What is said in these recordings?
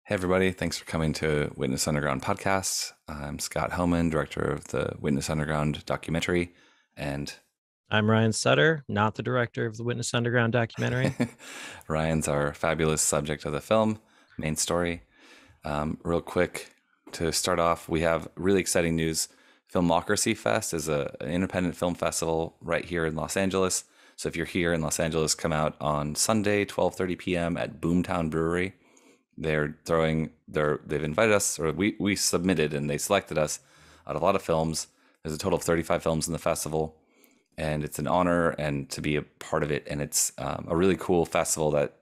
Hey, everybody. Thanks for coming to Witness Underground podcast. I'm Scott Homan, director of the Witness Underground documentary. And I'm Ryan Sutter, not the director of the Witness Underground documentary. Ryan's our fabulous subject of the film, main story. Real quick, to start off, we have really exciting news. Filmocracyfest is an independent film festival right here in Los Angeles. So if you're here in Los Angeles, come out on Sunday, 12:30 p.m. at Boomtown Brewery. They've invited us, or we submitted and they selected us out of a lot of films. There's a total of 35 films in the festival, and it's an honor and to be a part of it. And it's a really cool festival that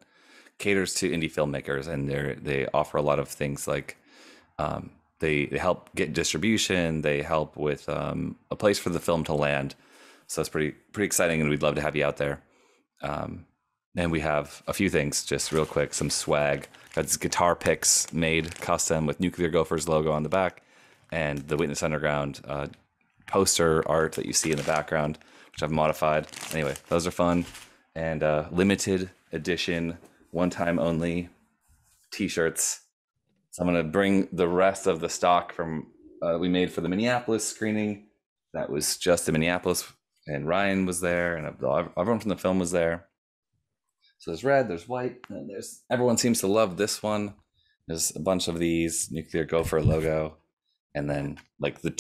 caters to indie filmmakers, and they offer a lot of things like they help get distribution, they help with a place for the film to land. So it's pretty exciting, and we'd love to have you out there. And we have a few things, just real quick, some swag. Got these guitar picks made custom with Nuclear Gopher's logo on the back, and the Witness Underground poster art that you see in the background, which I've modified. Anyway, those are fun. And limited edition, one time only t-shirts. So I'm going to bring the rest of the stock from we made for the Minneapolis screening. That was just in Minneapolis, and Ryan was there, and everyone from the film was there. So there's red, there's white, and everyone seems to love this one. There's a bunch of these Nuclear Gopher logo, and then like the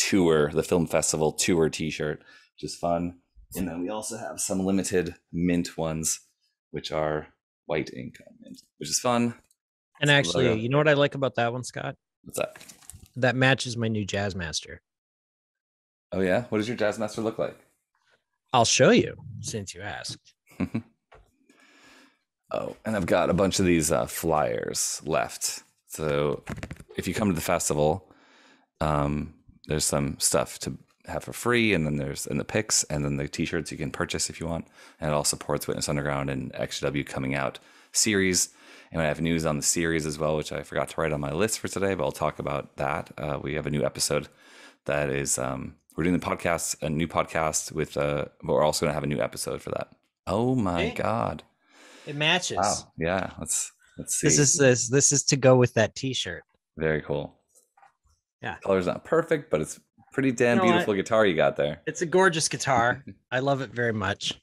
film festival tour t-shirt, which is fun. And then we also have some limited mint ones, which are white ink on mint, which is fun. And actually, you know what I like about that one, Scott? What's that? That matches my new Jazzmaster. Oh yeah? What does your Jazzmaster look like? I'll show you since you asked. Oh, and I've got a bunch of these flyers left. So if you come to the festival, there's some stuff to have for free, and then there's the picks, and then the t-shirts you can purchase if you want. And it all supports Witness Underground and XW coming out series. And I have news on the series as well, which I forgot to write on my list for today, but I'll talk about that. We have a new episode that is, we're doing a new podcast with, but we're also going to have a new episode for that. Oh my God. It matches. Wow. Yeah. Let's see. This is to go with that t-shirt. Very cool. Yeah. Color's not perfect, but it's pretty damn beautiful guitar you got there. It's a gorgeous guitar. I love it very much.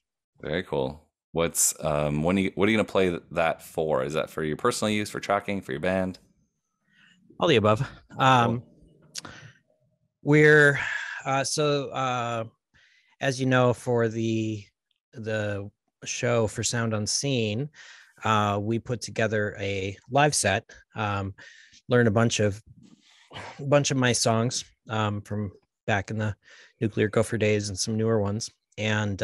Very cool. What are you gonna play that for? Is that for your personal use, for tracking, for your band? All the above. Cool. We're as you know, for the show for Sound Unseen, we put together a live set, learned a bunch of my songs from back in the Nuclear Gopher days and some newer ones. And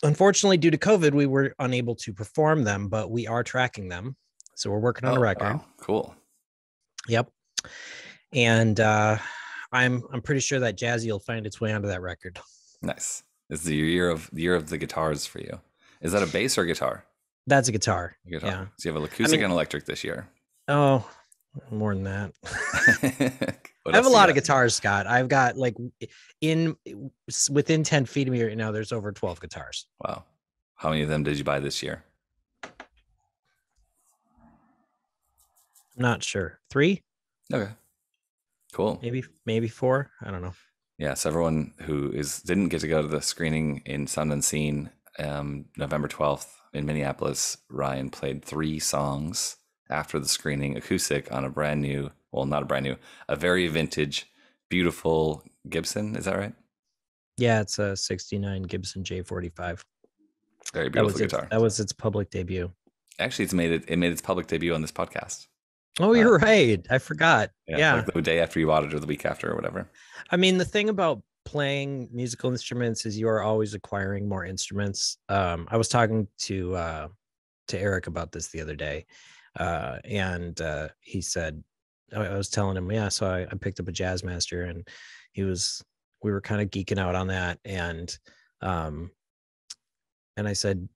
unfortunately, due to COVID, we were unable to perform them, but we are tracking them. So we're working on a record. Wow. Cool. Yep. And I'm pretty sure that Jazzy will find its way onto that record. Nice. It's the year of the guitars for you. Is that a bass or guitar? That's a guitar. Yeah. So you have acoustic and electric this year. Oh, more than that. I have a lot of guitars, Scott. I've got within 10 feet of me right now, there's over 12 guitars. Wow. How many of them did you buy this year? I'm not sure. 3? Okay. Cool. Maybe 4. I don't know. Yeah, so everyone who didn't get to go to the screening in Sound Unseen, November 12th in Minneapolis, Ryan played 3 songs after the screening, acoustic, on a very vintage, beautiful Gibson. Is that right? Yeah, it's a 69 Gibson J45. Very beautiful guitar. That was its public debut. Actually, it made its public debut on this podcast. Oh, you're right. I forgot. Yeah. Like the day after you bought it or the week after or whatever. I mean, the thing about playing musical instruments is you are always acquiring more instruments. I was talking to Eric about this the other day, and he said, I was telling him, yeah, so I picked up a Jazzmaster, and we were kind of geeking out on that, and I said,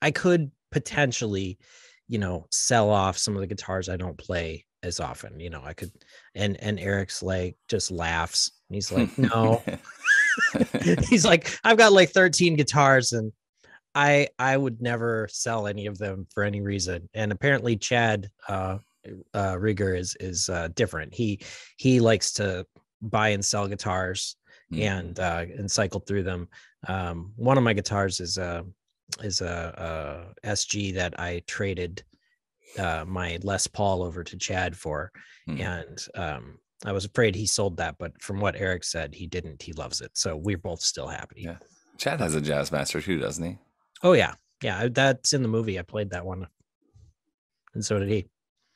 I could potentially, sell off some of the guitars I don't play as often. I could, and Eric's like, just laughs. He's like, no. He's like, I've got like 13 guitars, and I would never sell any of them for any reason. And apparently Chad Rieger is different. He likes to buy and sell guitars and cycle through them. One of my guitars is a SG that I traded my Les Paul over to Chad for, and I was afraid he sold that, but from what Eric said, he didn't. He loves it, so we're both still happy. Yeah, Chad has a Jazzmaster too, doesn't he? Oh yeah, that's in the movie. I played that one, and so did he.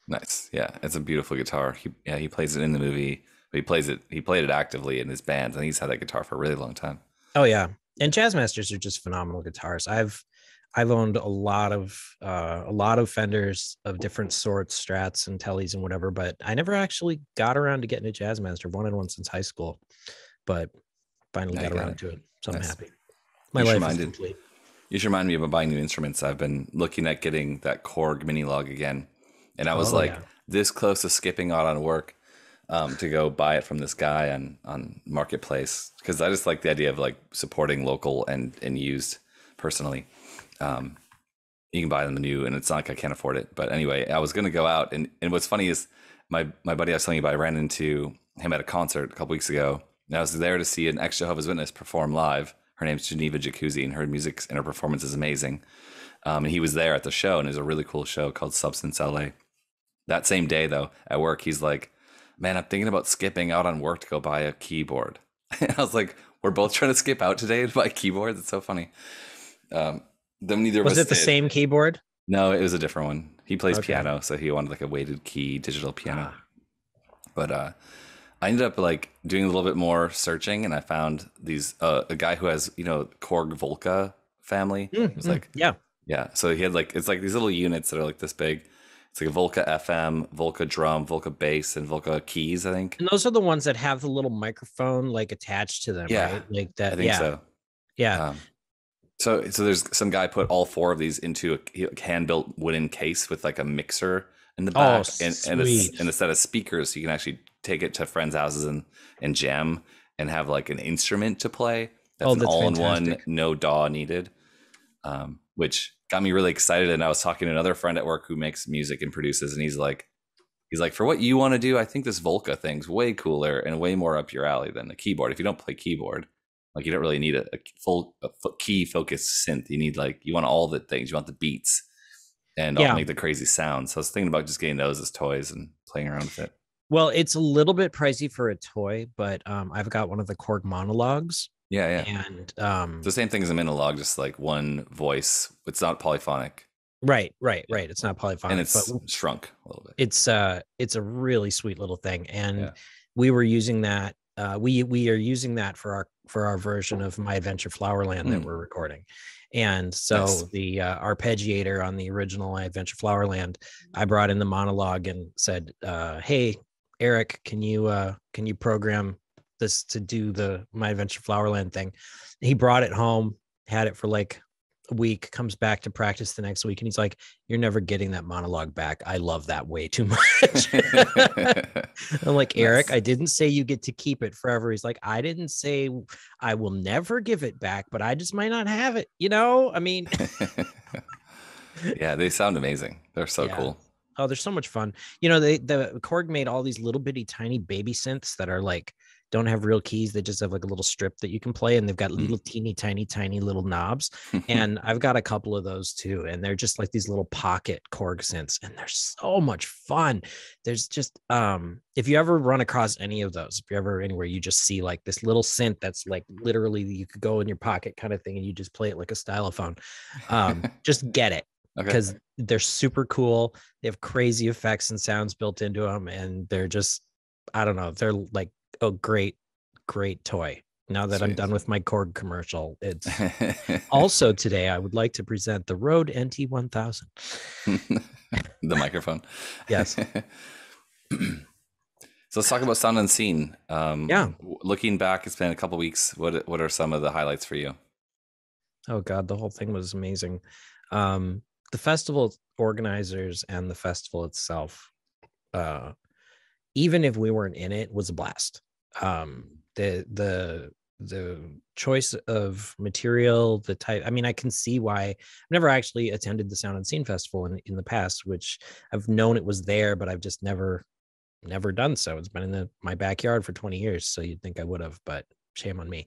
Nice. Yeah, it's a beautiful guitar. He plays it in the movie, but he played it actively in his band, and he's had that guitar for a really long time. Oh yeah, and Jazzmasters are just phenomenal guitars. I've owned a lot of Fenders of different sorts, Strats and Tellys and whatever, but I never actually got around to getting a Jazzmaster. Wanted one since high school, but finally got around to it. So nice. I'm happy. My life is complete. You should remind me about buying new instruments. I've been looking at getting that Korg mini log again, and I was this close to skipping out on work to go buy it from this guy on Marketplace, because I just like the idea of like supporting local and used personally. You can buy them new, and it's not like I can't afford it. But anyway, I was going to go out, and what's funny is my buddy I was telling you about, I ran into him at a concert a couple weeks ago, and I was there to see an ex-Jehovah's Witness perform live. Her name's Geneva Jacuzzi, and her music and her performance is amazing. And he was there at the show, and it was a really cool show called Substance LA. That same day, though, at work, he's like, man, I'm thinking about skipping out on work to go buy a keyboard. And I was like, we're both trying to skip out today to buy keyboards. It's so funny. Neither was it the same keyboard? No, it was a different one. He plays piano, so he wanted like a weighted key digital piano. But I ended up like doing a little bit more searching, and I found these a guy who has Korg Volca family. It's like yeah. So he had like, it's like these little units that are like this big. It's like a Volca FM, Volca drum, Volca bass, and Volca keys, I think. And those are the ones that have the little microphone like attached to them, right? Like that. I think so. Yeah. So there's some guy put all four of these into a hand-built wooden case with like a mixer in the back and a set of speakers, so you can actually take it to friends' houses and jam and have like an instrument to play. That's an all-in-one, no DAW needed, which got me really excited. And I was talking to another friend at work who makes music and produces, and he's like, for what you want to do, I think this Volca thing's way cooler and way more up your alley than the keyboard. If you don't play keyboard, like you don't really need a full key focused synth. You need you want all the things. You want the beats and all make the crazy sounds. So I was thinking about just getting those as toys and playing around with it. Well, it's a little bit pricey for a toy, but I've got one of the Korg monologues. Yeah. And the same thing as a monologue, just like one voice. It's not polyphonic. Right. It's not polyphonic, and it's shrunk a little bit. It's a really sweet little thing, and we were using that. We are using that for our version of My Adventure Flowerland that we're recording. And so the arpeggiator on the original My Adventure Flowerland, I brought in the monologue and said, hey, Eric, can you program this to do the My Adventure Flowerland thing? He brought it home, had it for like a week, comes back to practice the next week, and he's like, you're never getting that monologue back. I love that way too much. I'm like, Eric, I didn't say you get to keep it forever. He's like, I didn't say I will never give it back, but I just might not have it. I mean, yeah, they sound amazing. They're so cool. Oh, they're so much fun. The Korg made all these little bitty tiny baby synths that are like, don't have real keys. They just have like a little strip that you can play, and they've got little teeny tiny little knobs. And I've got a couple of those too, and they're just like these little pocket Korg synths, and they're so much fun. There's just if you ever run across any of those, if you're ever anywhere, you just see like this little synth that's like literally you could go in your pocket kind of thing, and you just play it like a stylophone. Just get it, because they're super cool. They have crazy effects and sounds built into them, and they're just, I don't know, they're like a great toy. Now that I'm done with my Korg commercial, it's also today I would like to present the Rode NT1000. The microphone. Yes. So let's talk about Sound Unseen. Looking back, it's been a couple weeks. What are some of the highlights for you? Oh God, the whole thing was amazing. The festival organizers and the festival itself, even if we weren't in it, was a blast. The the choice of material, the type. I mean, I can see why. I've never actually attended the Sound and Scene Festival in the past, which I've known it was there, but I've just never done so. It's been in my backyard for 20 years, so you'd think I would have, but shame on me.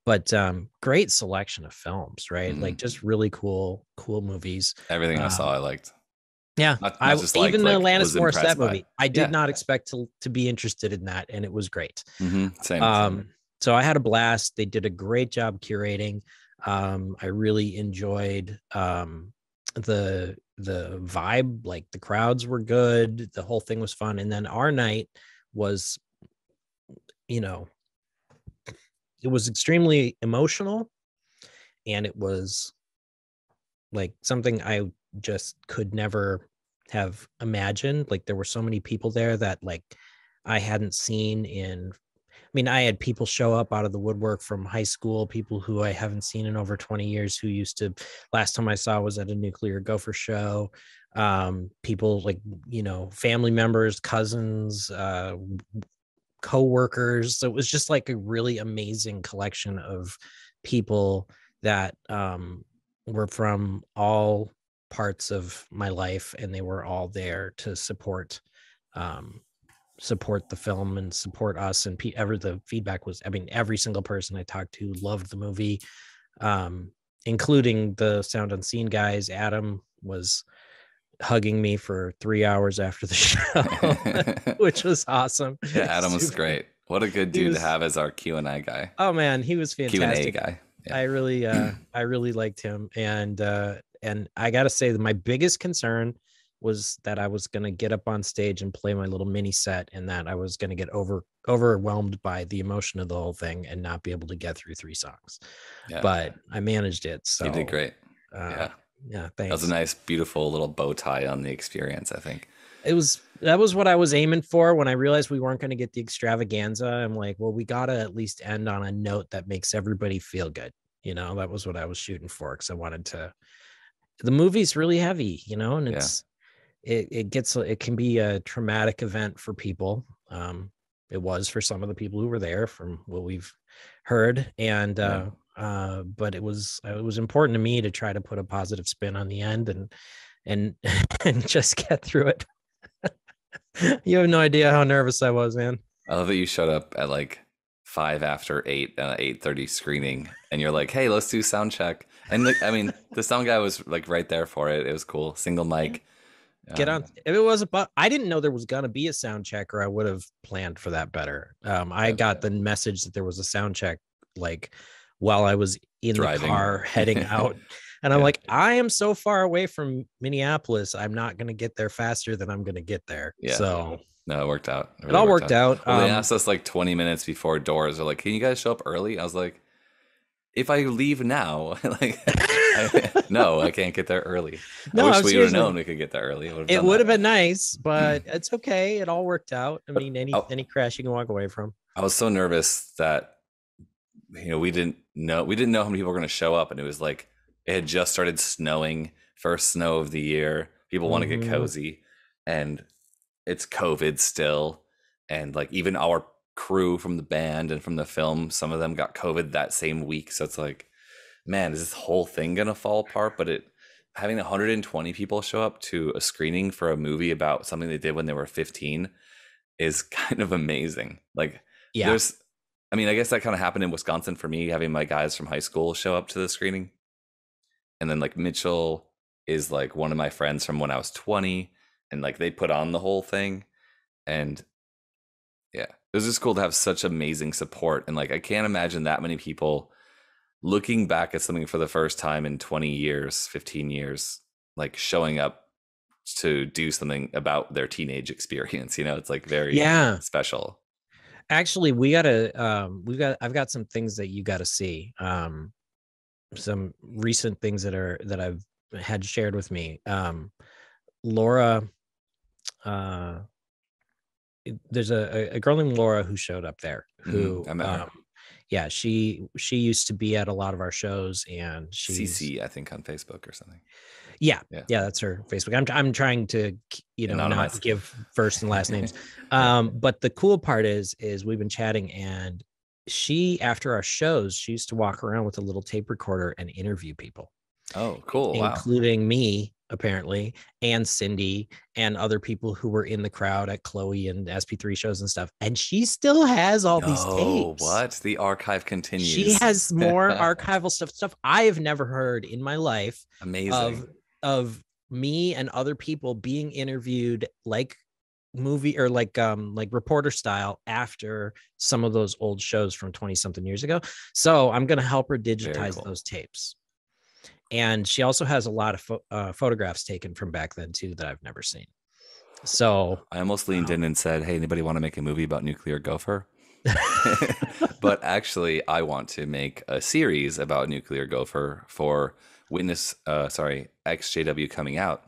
But great selection of films, right? Like just really cool movies. Everything I saw, I liked. Yeah, Not just liked, even the like Alanis was Morissette impressed by. movie. I did Yeah. not expect to be interested in that, and it was great. Same. So I had a blast. They did a great job curating. I really enjoyed the vibe. Like the crowds were good. The whole thing was fun. And then our night was, you know, it was extremely emotional, and it was like something I just could never have imagined. Like there were so many people there that like I hadn't seen in. I mean, I had people show up out of the woodwork from high school, people who I haven't seen in over 20 years, who used to, last time I saw was at a Nuclear Gopher show. People like, you know, family members, cousins, co-workers. So it was just like a really amazing collection of people that were from all parts of my life, and they were all there to support the film and support us. And the feedback was, I mean, every single person I talked to loved the movie, including the Sound Unseen guys. Adam was hugging me for 3 hours after the show, which was awesome. Yeah, Adam was great. What a good dude to have as our Q&A guy. Oh man, he was fantastic. Q&A guy. Yeah. I really liked him. And I got to say that my biggest concern was that I was going to get up on stage and play my little mini set, and that I was going to get overwhelmed by the emotion of the whole thing and not be able to get through 3 songs. Yeah. But I managed it. So you did great. Yeah, thanks. That was a nice, beautiful little bow tie on the experience, I think. That was what I was aiming for. When I realized we weren't going to get the extravaganza, I'm like, well, we got to at least end on a note that makes everybody feel good. You know, that was what I was shooting for, because I wanted to. The movie's really heavy, you know, and it can be a traumatic event for people. It was for some of the people who were there, from what we've heard. And but it was important to me to try to put a positive spin on the end and just get through it. You have no idea how nervous I was, man. I love that you showed up at like 5 after 8 8:30 screening, and you're like, hey, let's do sound check. And like, I mean, the sound guy was like right there for it. It was cool. Single mic. Get on. If it was I didn't know there was gonna be a sound check, or I would have planned for that better. I got the message that there was a sound check like while I was in the car heading out, and I'm like, I am so far away from Minneapolis, I'm not gonna get there faster than I'm gonna get there. Yeah. So no, it worked out. It all worked out. Well, they asked us like 20 minutes before doors. They're like, can you guys show up early? I was like, if I leave now, like, no, I can't get there early. No, I wish we would have known we could get there early. It would have been nice, but it's okay. It all worked out. I mean, any crash you can walk away from. I was so nervous that, you know, we didn't know how many people were going to show up, and it was like it had just started snowing, first snow of the year. People want to get cozy, and it's COVID still, and like even our crew from the band and from the film, some of them got COVID that same week. So it's like, man, is this whole thing gonna fall apart? But having 120 people show up to a screening for a movie about something they did when they were 15 is kind of amazing. Like, I guess that kind of happened in Wisconsin for me, having my guys from high school show up to the screening. And then like Mitchell is like one of my friends from when I was 20, and like they put on the whole thing. And yeah, it was just cool to have such amazing support. And like, I can't imagine that many people looking back at something for the first time in 20 years, 15 years, like showing up to do something about their teenage experience. You know, it's like very special. Actually, I've got some things that you got to see. Some recent things that I've had shared with me. Laura, there's a girl named Laura who showed up there who I met her. Yeah, she used to be at a lot of our shows, and she's CC, I think, on Facebook or something. Yeah, that's her Facebook. I'm trying to, you know, not give first and last names. But the cool part is we've been chatting, and she, after our shows, she used to walk around with a little tape recorder and interview people, Oh, cool. Wow. including me, apparently, and Cindy and other people who were in the crowd at Chloe and SP3 shows and stuff. And she still has all these No, tapes. what? The archive She continues. has more archival stuff I have never heard in my life of Amazing. of me and other people being interviewed like movie or like reporter style after some of those old shows from 20 something years ago. So I'm going to help her Very digitize cool. those tapes. And she also has a lot of photographs taken from back then too that I've never seen. So I almost leaned in and said, "Hey, anybody want to make a movie about Nuclear Gopher?" But actually, I want to make a series about Nuclear Gopher for XJW coming out,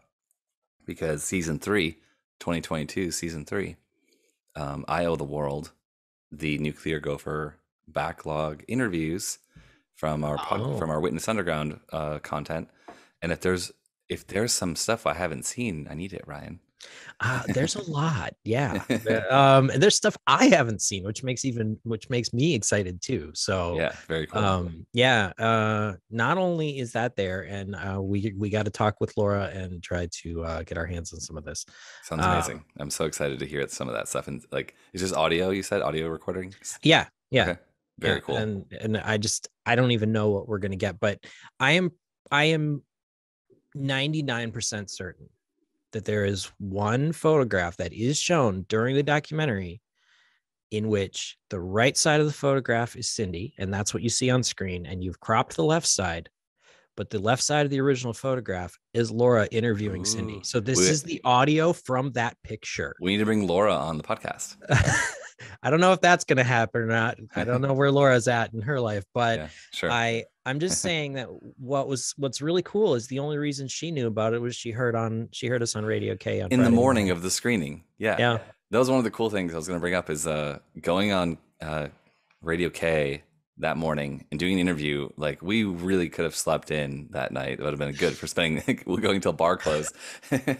because season 3, 2022, season 3, I owe the world the Nuclear Gopher backlog interviews from from our Witness Underground content. And if there's some stuff I haven't seen, I need it, Ryan. There's a lot, yeah. And there's stuff I haven't seen, which makes me excited too. So, Yeah, very cool. yeah. Not only is that there, and we got to talk with Laura and try to get our hands on some of this. Sounds amazing. I'm so excited to hear some of that stuff. And like, it's just audio, you said, audio recordings? Yeah, yeah, Okay. yeah. Very cool. And I don't even know what we're gonna get, but I am 99% certain that there is one photograph that is shown during the documentary in which the right side of the photograph is Cindy, and that's what you see on screen, and you've cropped the left side, but the left side of the original photograph is Laura interviewing Cindy. Ooh. So this is the audio from that picture. We need to bring Laura on the podcast. I don't know if that's going to happen or not. I don't know where Laura's at in her life, but Yeah, sure. I'm just saying that what's really cool is the only reason she knew about it was she heard us on Radio K on In Friday the morning of the screening. Yeah. Yeah. That was one of the cool things I was going to bring up, is going on Radio K that morning and doing an interview. Like, we really could have slept in that night. It would have been good for spending we're going till bar close. But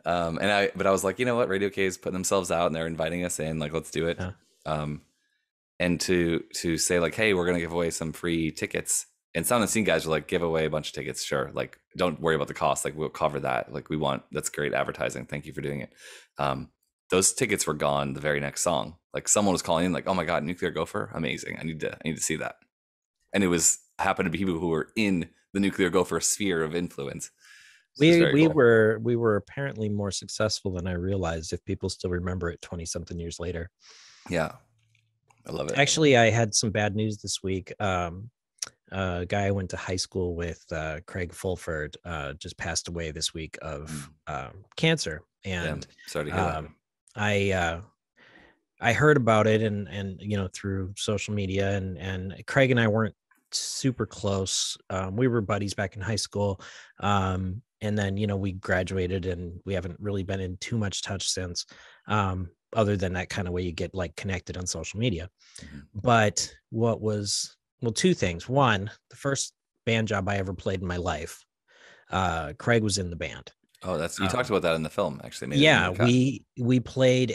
I was like, you know what, Radio K is putting themselves out and they're inviting us in, like, let's do it. Yeah. And to say like, hey, we're gonna give away some free tickets, and Sound and Scene guys were like, give away a bunch of tickets, sure, like, don't worry about the cost, like, we'll cover that, like, that's great advertising, thank you for doing it. Those tickets were gone the very next song. Like, someone was calling in like, oh my god, Nuclear Gopher, amazing, I need to see that. And it happened to be people who were in the Nuclear Gopher sphere of influence. We were apparently more successful than I realized, if people still remember it 20 something years later. Yeah, I love it. Actually, I had some bad news this week. A guy I went to high school with, Craig Fulford, just passed away this week of cancer. And sorry to hear that. I heard about it and through social media, and Craig and I weren't super close. We were buddies back in high school. And then, we graduated and we haven't really been in too much touch since, other than that kind of way you get like connected on social media. Mm-hmm. But two things. One, the first band job I ever played in my life, Craig was in the band. Oh, you talked about that in the film, actually. Yeah, we played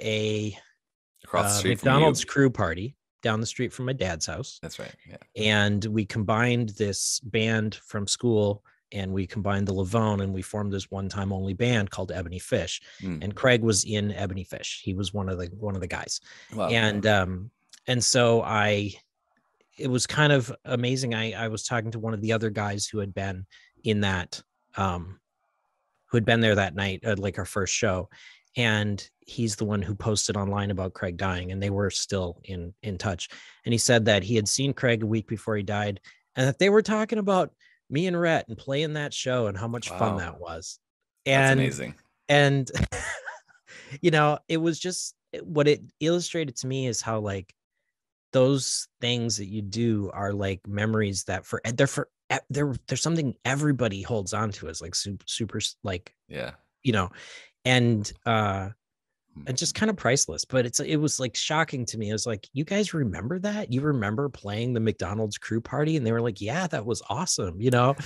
across the street McDonald's crew party down the street from my dad's house. That's right. Yeah. And we combined this band from school, and we combined the Lavone, and we formed this one-time only band called Ebony Fish. And Craig was in Ebony Fish. He was one of the guys. Wow. And so it was kind of amazing. I was talking to one of the other guys who had been in that, who had been there that night, like our first show. And he's the one who posted online about Craig dying, and they were still in touch. And he said that he had seen Craig a week before he died, and that they were talking about me and Rhett and playing that show and how much fun that was. That's amazing. And it was just, what it illustrated to me is how, like, those things that you do are like memories that there's something everybody holds on to as like super, like, and just kind of priceless. But it was like shocking to me. It was like, you guys remember that? You remember playing the McDonald's crew party? And they were like, yeah, that was awesome. And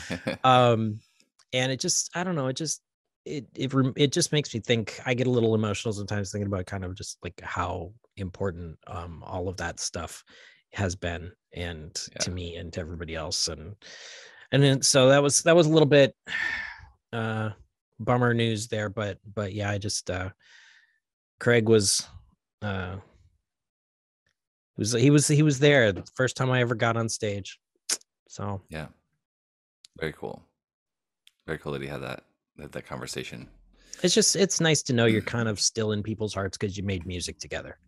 it just, I don't know. It just, it just makes me think. I get a little emotional sometimes thinking about kind of just like how important all of that stuff has been, and to Yeah. me and to everybody else. And then so that was a little bit bummer news there, but yeah, I just Craig was he was there the first time I ever got on stage. So Yeah. Very cool. Very cool that he had that conversation. it's nice to know you're kind of still in people's hearts because you made music together.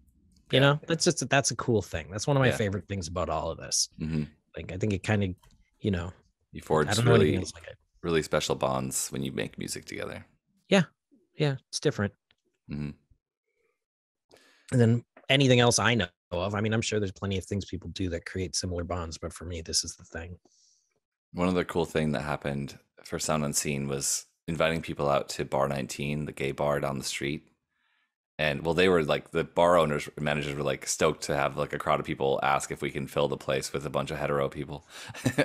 You Yeah. know, that's a cool thing. That's one of my Yeah. favorite things about all of this. Mm-hmm. Like, I think it kind of, you know, You I forge don't know anything else really, like it. really special bonds when you make music together. Yeah. Yeah. It's different. Mm-hmm. And then anything else I know of, I mean, I'm sure there's plenty of things people do that create similar bonds, but for me, this is the thing. One other cool thing that happened for Sound Unseen was inviting people out to Bar 19, the gay bar down the street. And well, they were like, the bar owners, managers were like stoked to have like a crowd of people ask if we can fill the place with a bunch of hetero people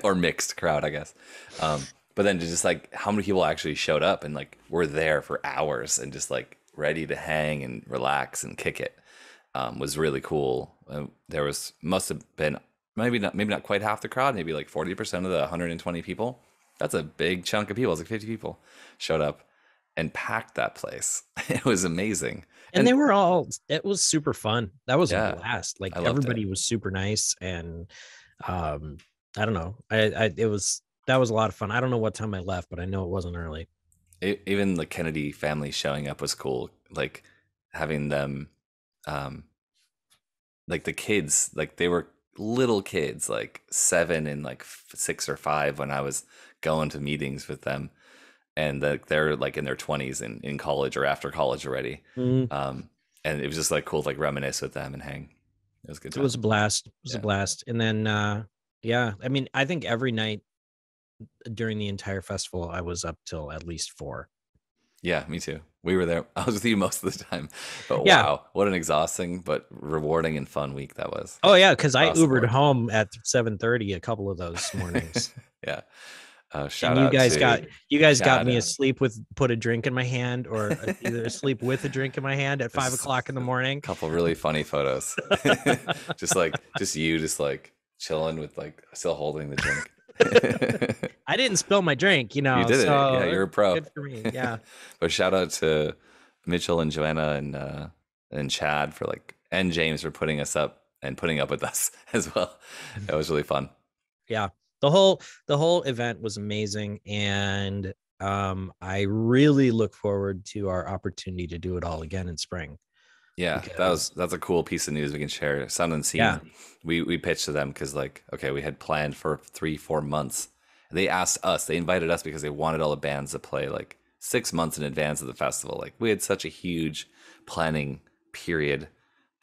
or mixed crowd, I guess. But then to just like how many people actually showed up and like were there for hours and just like ready to hang and relax and kick it was really cool. There must have been maybe not quite half the crowd, maybe like 40% of the 120 people. That's a big chunk of people. It's like 50 people showed up and packed that place. It was amazing. And they were all, it was super fun. That was a Yeah, blast. Like, I loved it. everybody was super nice. And I don't know. That was a lot of fun. I don't know what time I left, but I know it wasn't early. Even the Kennedy family showing up was cool. Like having them, um, like the kids, like they were little kids, like 7 and like 6 or 5 when I was going to meetings with them, and they're like in their 20s and in college or after college already. Mm. And it was just like cool to like reminisce with them and hang. It was a good It time. was a blast. It was a Yeah. blast. And then, yeah, I mean, I think every night during the entire festival, I was up till at least 4. Yeah, me too. We were there. I was with you most of the time. But Yeah. wow, what an exhausting but rewarding and fun week that was. Oh yeah, because I Across the Ubered board. home at 7:30 a couple of those mornings. Yeah. And Shout out to you guys got Chad me and asleep with put a drink in my hand, or either asleep with a drink in my hand at 5 there's o'clock in the morning. a couple really funny photos. just you just like chilling with like still holding the drink. I didn't spill my drink, you You know, did it. Yeah, so you're a pro. good for me. Yeah. But shout out to Mitchell and Joanna and Chad for like and James for putting us up and putting up with us as well. It was really fun. Yeah. The whole event was amazing, and I really look forward to our opportunity to do it all again in spring. Yeah, Because that's a cool piece of news we can share. Sound Unseen, yeah, we pitched to them because like okay, we had planned for 3-4 months. And they asked us, they invited us because they wanted all the bands to play like 6 months in advance of the festival. Like we had such a huge planning period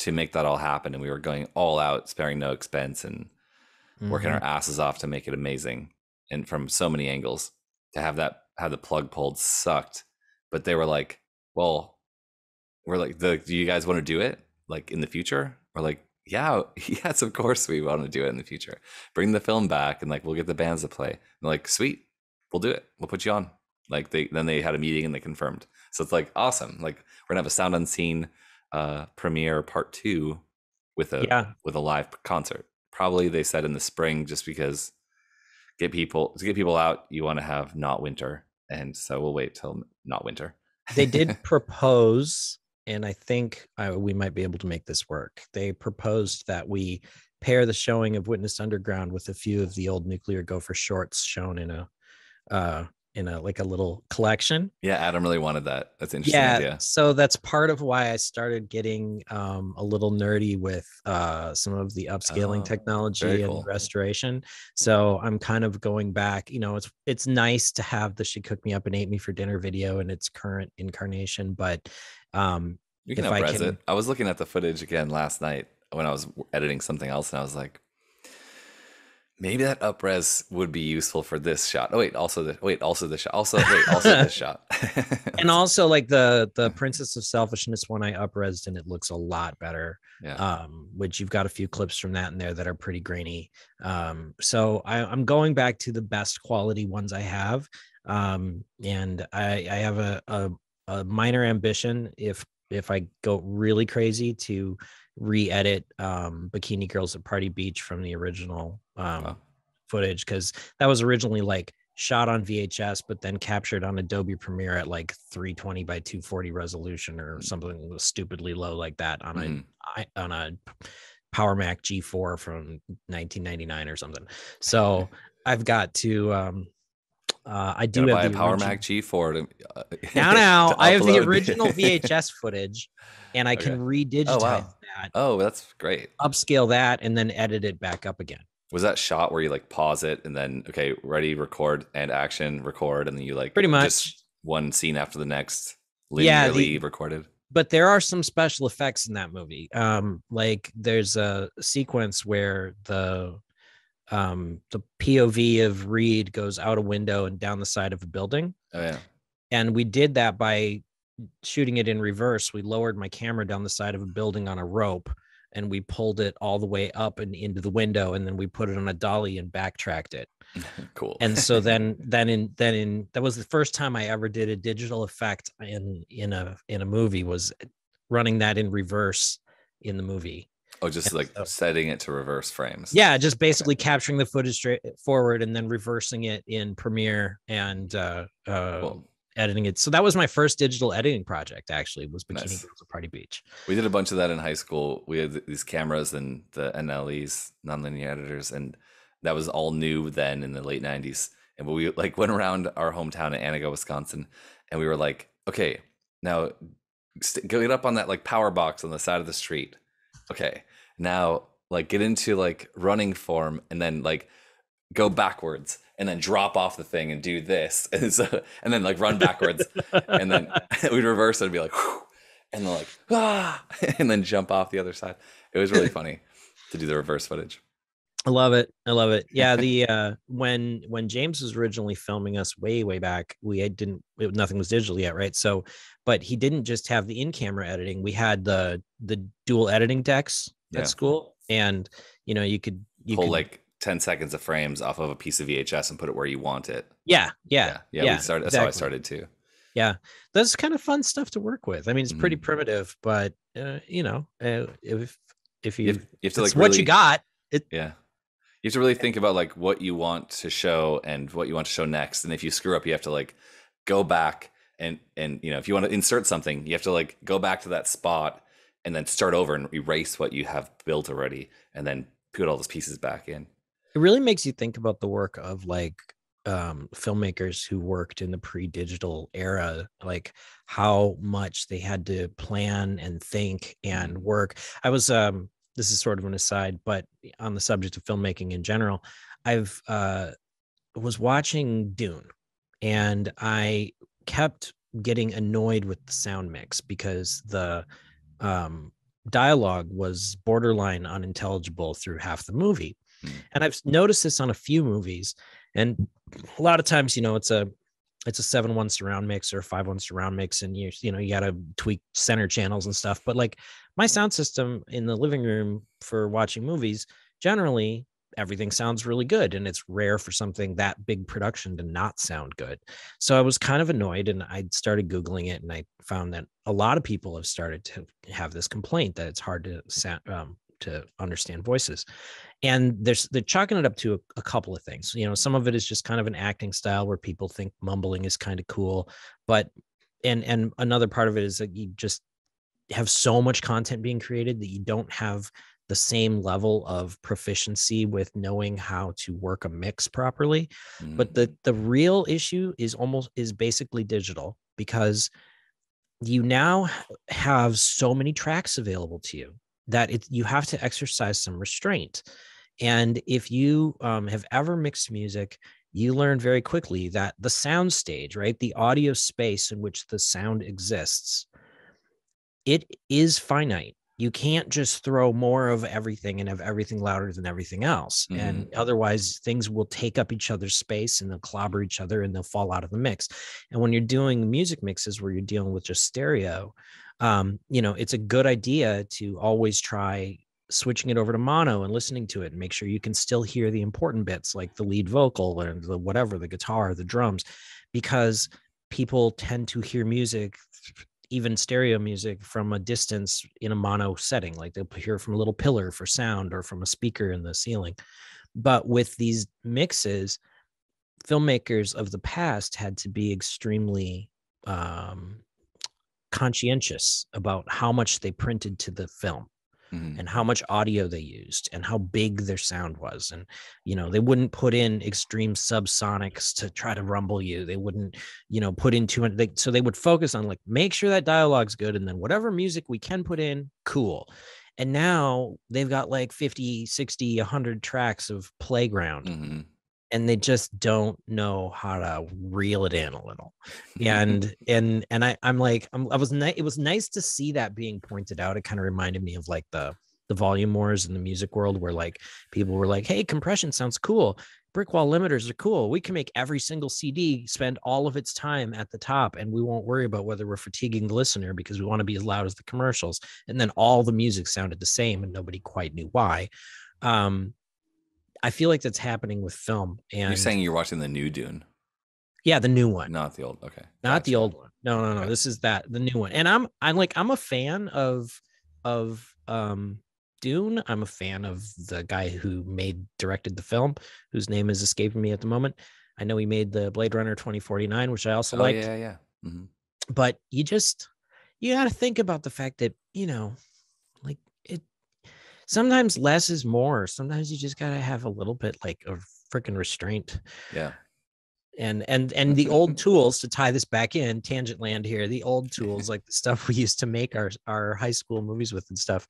to make that all happen, and we were going all out, sparing no expense and working our asses off to make it amazing. And from so many angles, to have the plug pulled sucked. But they were like, well, we're like, do you guys want to do it like in the future? We're like, yeah, yes, of course we want to do it in the future. Bring the film back and like we'll get the bands to play. And they're like, sweet, we'll do it. We'll put you on. Like they had a meeting and they confirmed. So it's like awesome. Like we're gonna have a Sound Unseen premiere part 2 with yeah, a live concert. Probably they said in the spring just because to get people out, you want to have not winter. And so we'll wait till not winter. they did propose, and I think we might be able to make this work. They proposed that we pair the showing of Witness Underground with a few of the old Nuclear Gopher shorts shown in a like a little collection. Yeah, Adam really wanted that. That's an interesting Yeah, idea. so that's part of why I started getting a little nerdy with some of the upscaling Oh, technology very and cool. restoration. So I'm kind of going back. You know, it's nice to have the "She Cooked Me Up and Ate Me for Dinner" video in its current incarnation, but You can if I up-res can, it. I was looking at the footage again last night when I was editing something else, and I was like, maybe that up-res would be useful for this shot. Oh wait, also this shot. Also this shot. and also like the Princess of Selfishness one I up-resed and it looks a lot better. Yeah. Which you've got a few clips from that in there that are pretty grainy. So I'm going back to the best quality ones I have. And I have a minor ambition, if if I go really crazy, to re-edit Bikini Girls at Party Beach from the original Wow. footage, because that was originally like shot on VHS, but then captured on Adobe Premiere at like 320 by 240 resolution or something stupidly low like that on a Power Mac G4 from 1999 or something. So I've got to I do Gotta have buy a the Power original. Mac G4 Now to I have the upload original VHS footage, and I Okay. can Oh redigitize wow. that, Oh, that's great. upscale that, and then edit it back up again. Was that shot where you like pause it and then okay, ready, record, and action, record, and then you like Pretty just much. one scene after the next Yeah, linearly recorded? but there are some special effects in that movie. Like there's a sequence where the POV of Reed goes out a window and down the side of a building. Oh yeah. And we did that by shooting it in reverse. We lowered my camera down the side of a building on a rope, and we pulled it all the way up and into the window, and then we put it on a dolly and backtracked it. Cool. And so then that was the first time I ever did a digital effect in a movie, was running that in reverse in the movie. Oh, just And like so, setting it to reverse frames. yeah, just Okay. basically capturing the footage straight forward and then reversing it in Premiere and Cool. editing it. So that was my first digital editing project, actually, was Bikini Nice. Girls at Party Beach. We did a bunch of that in high school. We had these cameras and the NLEs, nonlinear editors, and that was all new then in the late 90s. And we like went around our hometown in Antigo, Wisconsin, and we were like, okay, now get up on that like power box on the side of the street. Okay, now like get into like running form and then like go backwards and then drop off the thing and do this and then like run backwards and then we'd reverse it and be like whew, and then like ah and then jump off the other side. It was really funny to do the reverse footage. I love it. I love it. Yeah, the when James was originally filming us way back, nothing was digital yet, right? So, but he didn't just have the in-camera editing. We had the dual editing decks at school, and you could pull like 10 seconds of frames off of a piece of VHS and put it where you want it. Yeah. We started. That's how I started too. Yeah, that's kind of fun stuff to work with. I mean, it's pretty primitive, but if you have to like what you got, you have to really think about like what you want to show and what you want to show next. And if you screw up, you have to like go back and if you want to insert something, you have to like go back to that spot and then start over and erase what you have built already and then put all those pieces back in. It really makes you think about the work of like filmmakers who worked in the pre-digital era, like how much they had to plan and think and work. I was this is sort of an aside, but on the subject of filmmaking in general, I've was watching Dune, and I kept getting annoyed with the sound mix because the dialogue was borderline unintelligible through half the movie. And I've noticed this on a few movies, and a lot of times, it's a 7:1 surround mix or a 5:1 surround mix, and you got to tweak center channels and stuff. But like my sound system in the living room for watching movies, generally everything sounds really good, and it's rare for something that big production to not sound good. So I was kind of annoyed, and I started Googling it, and I found that a lot of people have started to have this complaint that it's hard to understand voices. And they're chalking it up to a couple of things. Some of it is just kind of an acting style where people think mumbling is kind of cool, but and another part of it is that you just have so much content being created that you don't have the same level of proficiency with knowing how to work a mix properly. But the real issue is basically digital, because you now have so many tracks available to you that you have to exercise some restraint. And if you have ever mixed music, you learn very quickly that the sound stage, right, the audio space in which the sound exists, it is finite. You can't just throw more of everything and have everything louder than everything else. And otherwise things will take up each other's space and they'll clobber each other and they'll fall out of the mix. And when you're doing music mixes where you're dealing with just stereo, it's a good idea to always try switching it over to mono and listening to it and make sure you can still hear the important bits like the lead vocal or the guitar, the drums, because people tend to hear music even stereo music from a distance in a mono setting. Like they'll hear from a little pillar for sound or from a speaker in the ceiling. But with these mixes, filmmakers of the past had to be extremely conscientious about how much they printed to the film and how much audio they used and how big their sound was. And, they wouldn't put in extreme subsonics to try to rumble you. They wouldn't, put in 200. So they would focus on like, make sure that dialogue's good. And then whatever music we can put in, cool. And now they've got like 50, 60, 100 tracks of playground. And they just don't know how to reel it in a little. And it was nice to see that being pointed out. It kind of reminded me of like the volume wars in the music world, where like people were like, hey, compression sounds cool, brick wall limiters are cool, we can make every single CD spend all of its time at the top, and we won't worry about whether we're fatiguing the listener because we want to be as loud as the commercials. And then all the music sounded the same and nobody quite knew why. I feel like that's happening with film. And you're saying you're watching the new Dune? Yeah, the new one, not the old. Okay, not the old one. No. Okay. This is the new one. And I'm a fan of Dune. I'm a fan of the guy who directed the film, whose name is escaping me at the moment. I know he made the Blade Runner 2049, which I also liked. Yeah. Mm-hmm. But you got to think about the fact that like it. Sometimes less is more. Sometimes you just got to have a little bit like of freaking restraint. Yeah. And the old tools, to tie this back in, tangent land here, the old tools, like the stuff we used to make our high school movies with and stuff,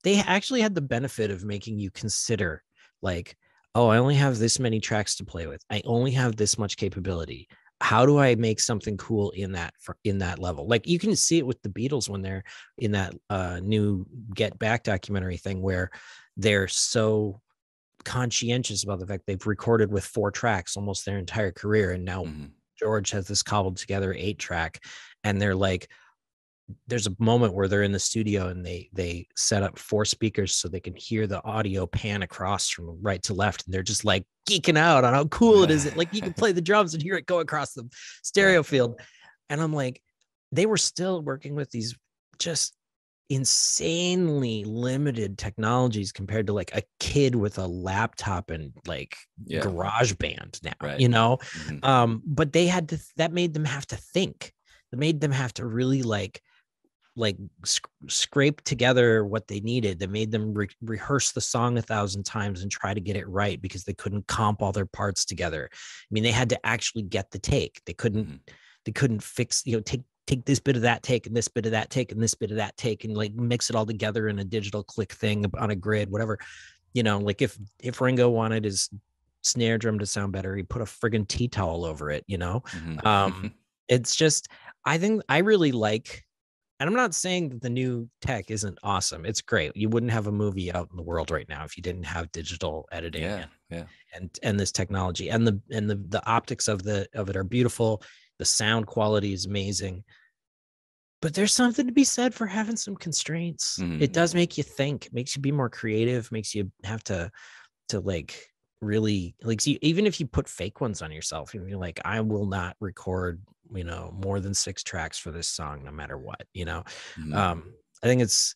they actually had the benefit of making you consider like, oh, I only have this many tracks to play with. I only have this much capability. How do I make something cool in that level? Like you can see it with the Beatles when they're in that new Get Back documentary thing, where they're so conscientious about the fact they've recorded with 4 tracks almost their entire career. And now George has this cobbled together 8-track, and they're like, there's a moment where they're in the studio and they set up 4 speakers so they can hear the audio pan across from right to left. And they're just like geeking out on how cool it is. Like you can play the drums and hear it go across the stereo field. And I'm like, they were still working with these just insanely limited technologies compared to like a kid with a laptop and like GarageBand now, right. But they had to, that made them have to think. That made them have to really like scrape together what they needed. That made them rehearse the song 1,000 times and try to get it right because they couldn't comp all their parts together. I mean, they had to actually get the take. They couldn't fix, take this bit of that take and this bit of that take and this bit of that take and like mix it all together in a digital click thing on a grid, whatever. Like if Ringo wanted his snare drum to sound better, he put a friggin' tea towel over it, It's just, I think I really like, and I'm not saying that the new tech isn't awesome. It's great. You wouldn't have a movie out in the world right now if you didn't have digital editing and this technology, and the optics of it are beautiful. The sound quality is amazing. But there's something to be said for having some constraints. It does make you think, it makes you be more creative, makes you have to like really like see, even if you put fake ones on yourself, you're like, I will not record more than 6 tracks for this song no matter what. I think it's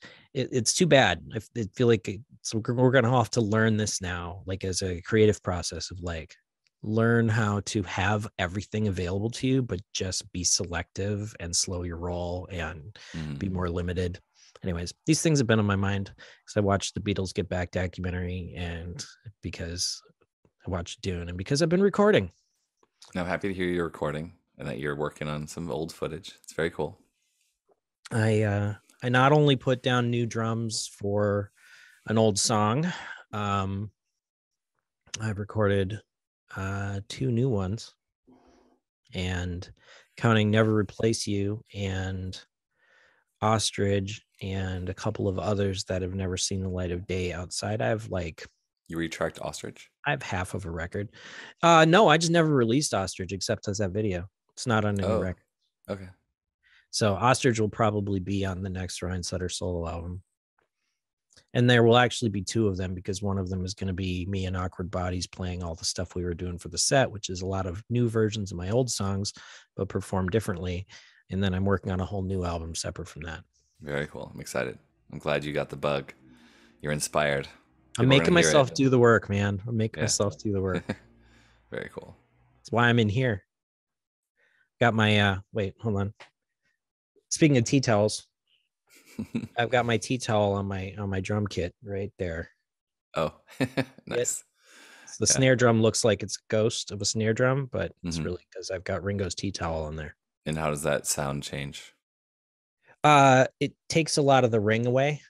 too bad. I feel like we're gonna have to learn this now, like as a creative process of like, learn how to have everything available to you, but just be selective and slow your roll and be more limited. Anyways, these things have been on my mind because I watched the Beatles Get Back documentary, and because I watched Dune, and because I've been recording. I'm happy to hear you're recording and that you're working on some old footage. It's very cool. I not only put down new drums for an old song, I've recorded 2 new ones, and counting Never Replace You and Ostrich and a couple of others that have never seen the light of day outside. I have like, you retracked Ostrich? I have half of a record. No, I just never released Ostrich except as that video. It's not on any record. Okay. So Ostrich will probably be on the next Ryan Sutter solo album. And there will actually be 2 of them, because one of them is going to be me and Awkward Bodies playing all the stuff we were doing for the set, which is a lot of new versions of my old songs, but performed differently. and then I'm working on a whole new album separate from that. Very cool. I'm excited. I'm glad you got the bug. You're inspired. I'm People are gonna making hear myself it. do the work, man. I'm making Yeah. myself do the work. Very cool. That's why I'm in here. Got my wait, hold on. Speaking of tea towels, I've got my tea towel on my drum kit right there. Oh, It nice. the Yeah. snare drum looks like it's a ghost of a snare drum, but it's Hmm. really because I've got Ringo's tea towel on there. And how does that sound change? It takes a lot of the ring away.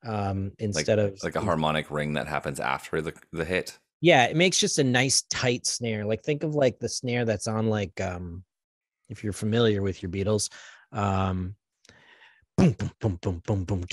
Like Instead of like a harmonic ring that happens after the hit. yeah, it makes just a nice tight snare. Like think of like the snare that's on like if you're familiar with your Beatles, um boom boom boom boom boom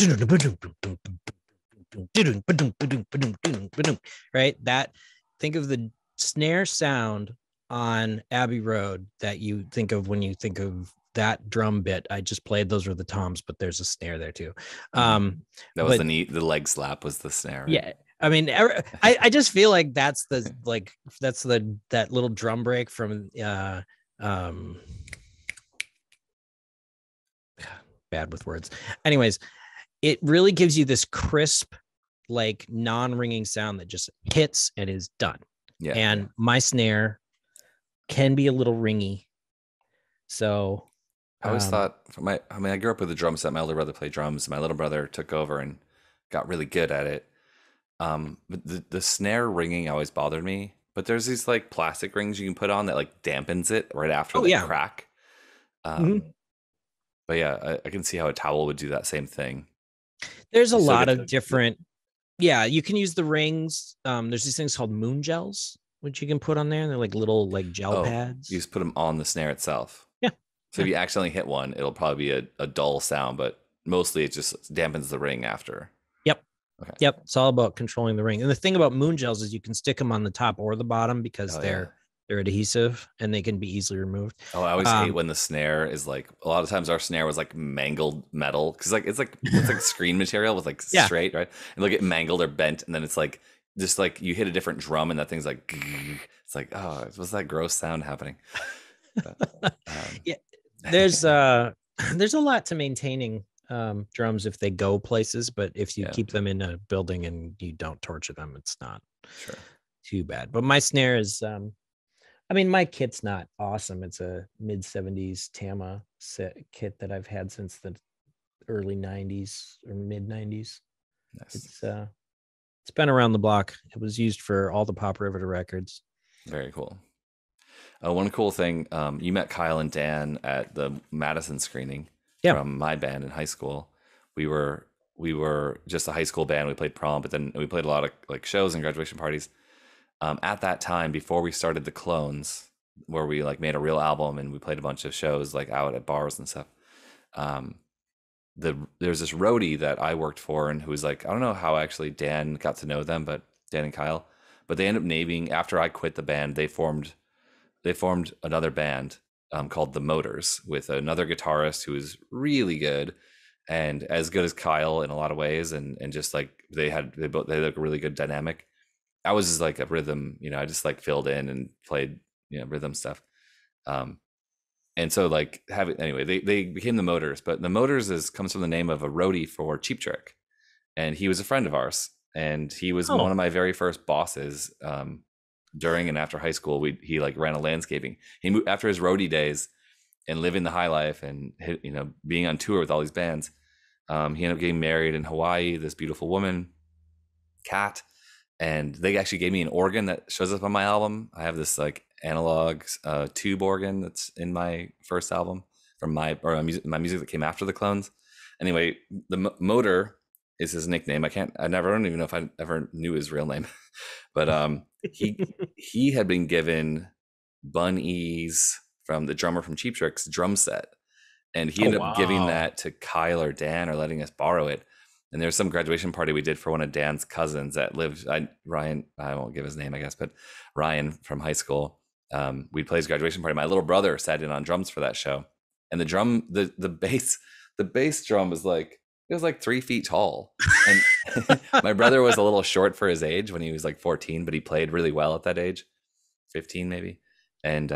boom right? That think of the snare sound on Abbey Road that you think of when you think of that drum bit. I just played those were the toms, but there's a snare there too. Mhm. That was But the leg slap was the snare, right? yeah, I mean, I just feel like that's the like that's the that little drum break from um bad with words. Anyways, it really gives you this crisp, like non-ringing sound that just hits and is done. Yeah. And my snare can be a little ringy. So I always thought I grew up with a drum set. My older brother played drums. My little brother took over and got really good at it. But the snare ringing always bothered me. But there's these like plastic rings you can put on that like dampens it right after oh the yeah. crack. Mhm. But yeah, I can see how a towel would do that same thing. There's a You still lot get of different yeah, you can use the rings. There's these things called moon gels, which you can put on there. They're like little like gel you pads. just put them on the snare itself. Yeah. So Yeah. if you accidentally hit one, it'll probably be a dull sound, but mostly it just dampens the ring after. Yep. Okay. Yep. It's all about controlling the ring. And the thing about moon gels is you can stick them on the top or the bottom because Oh yeah. they're adhesive and they can be easily removed. Oh, I always hate when the snare is like. A lot of times our snare was like mangled metal because like it's like screen material with like Yeah. straight, right? And they'll get mangled or bent, and then it's like just like you hit a different drum, and that thing's like. It's like, oh, what's that gross sound happening? But, Yeah. There's there's a lot to maintaining drums if they go places, but if you yeah, keep them in a building and you don't torture them, it's not sure. too bad. But my snare is I mean, my kit's not awesome. It's a mid 70s Tama set kit that I've had since the early 90s or mid 90s. Nice. It's been around the block. It was used for all the Pop Riveter records. Very cool. One cool thing, you met Kyle and Dan at the Madison screening from my band in high school. We were just a high school band. We played prom, but then we played a lot of like shows and graduation parties. At that time, before we started the Clones, where we like made a real album and we played a bunch of shows like out at bars and stuff. There's this roadie that I worked for and who was like, I don't know how actually Dan got to know them, but Dan and Kyle, but they ended up naming after I quit the band, they formed another band called The Motors with another guitarist who was really good and as good as Kyle in a lot of ways, and just like they had like a really good dynamic. I was just like a rhythm, I just like filled in and played, rhythm stuff. And so like anyway, they became The Motors, but The Motors comes from the name of a roadie for Cheap Trick. And he was a friend of ours. And he was one of my very first bosses during and after high school. He like ran a landscaping. He moved after his roadie days and living the high life and being on tour with all these bands. He ended up getting married in Hawaii, this beautiful woman, Kat. And they actually gave me an organ that shows up on my album. I have this like analog tube organ that's in my first album from my music that came after the Clones. Anyway, the Motor is his nickname. I don't even know if I ever knew his real name, but he had been given Bun E's from the drummer from Cheap Trick's drum set, and he ended up giving that to Kyle or Dan or letting us borrow it. And there's some graduation party we did for one of Dan's cousins that lived, Ryan, I won't give his name, I guess, but Ryan from high school. We'd play his graduation party. My little brother sat in on drums for that show. And the bass drum was like, it was like 3 feet tall. And my brother was a little short for his age when he was like 14, but he played really well at that age, 15 maybe. And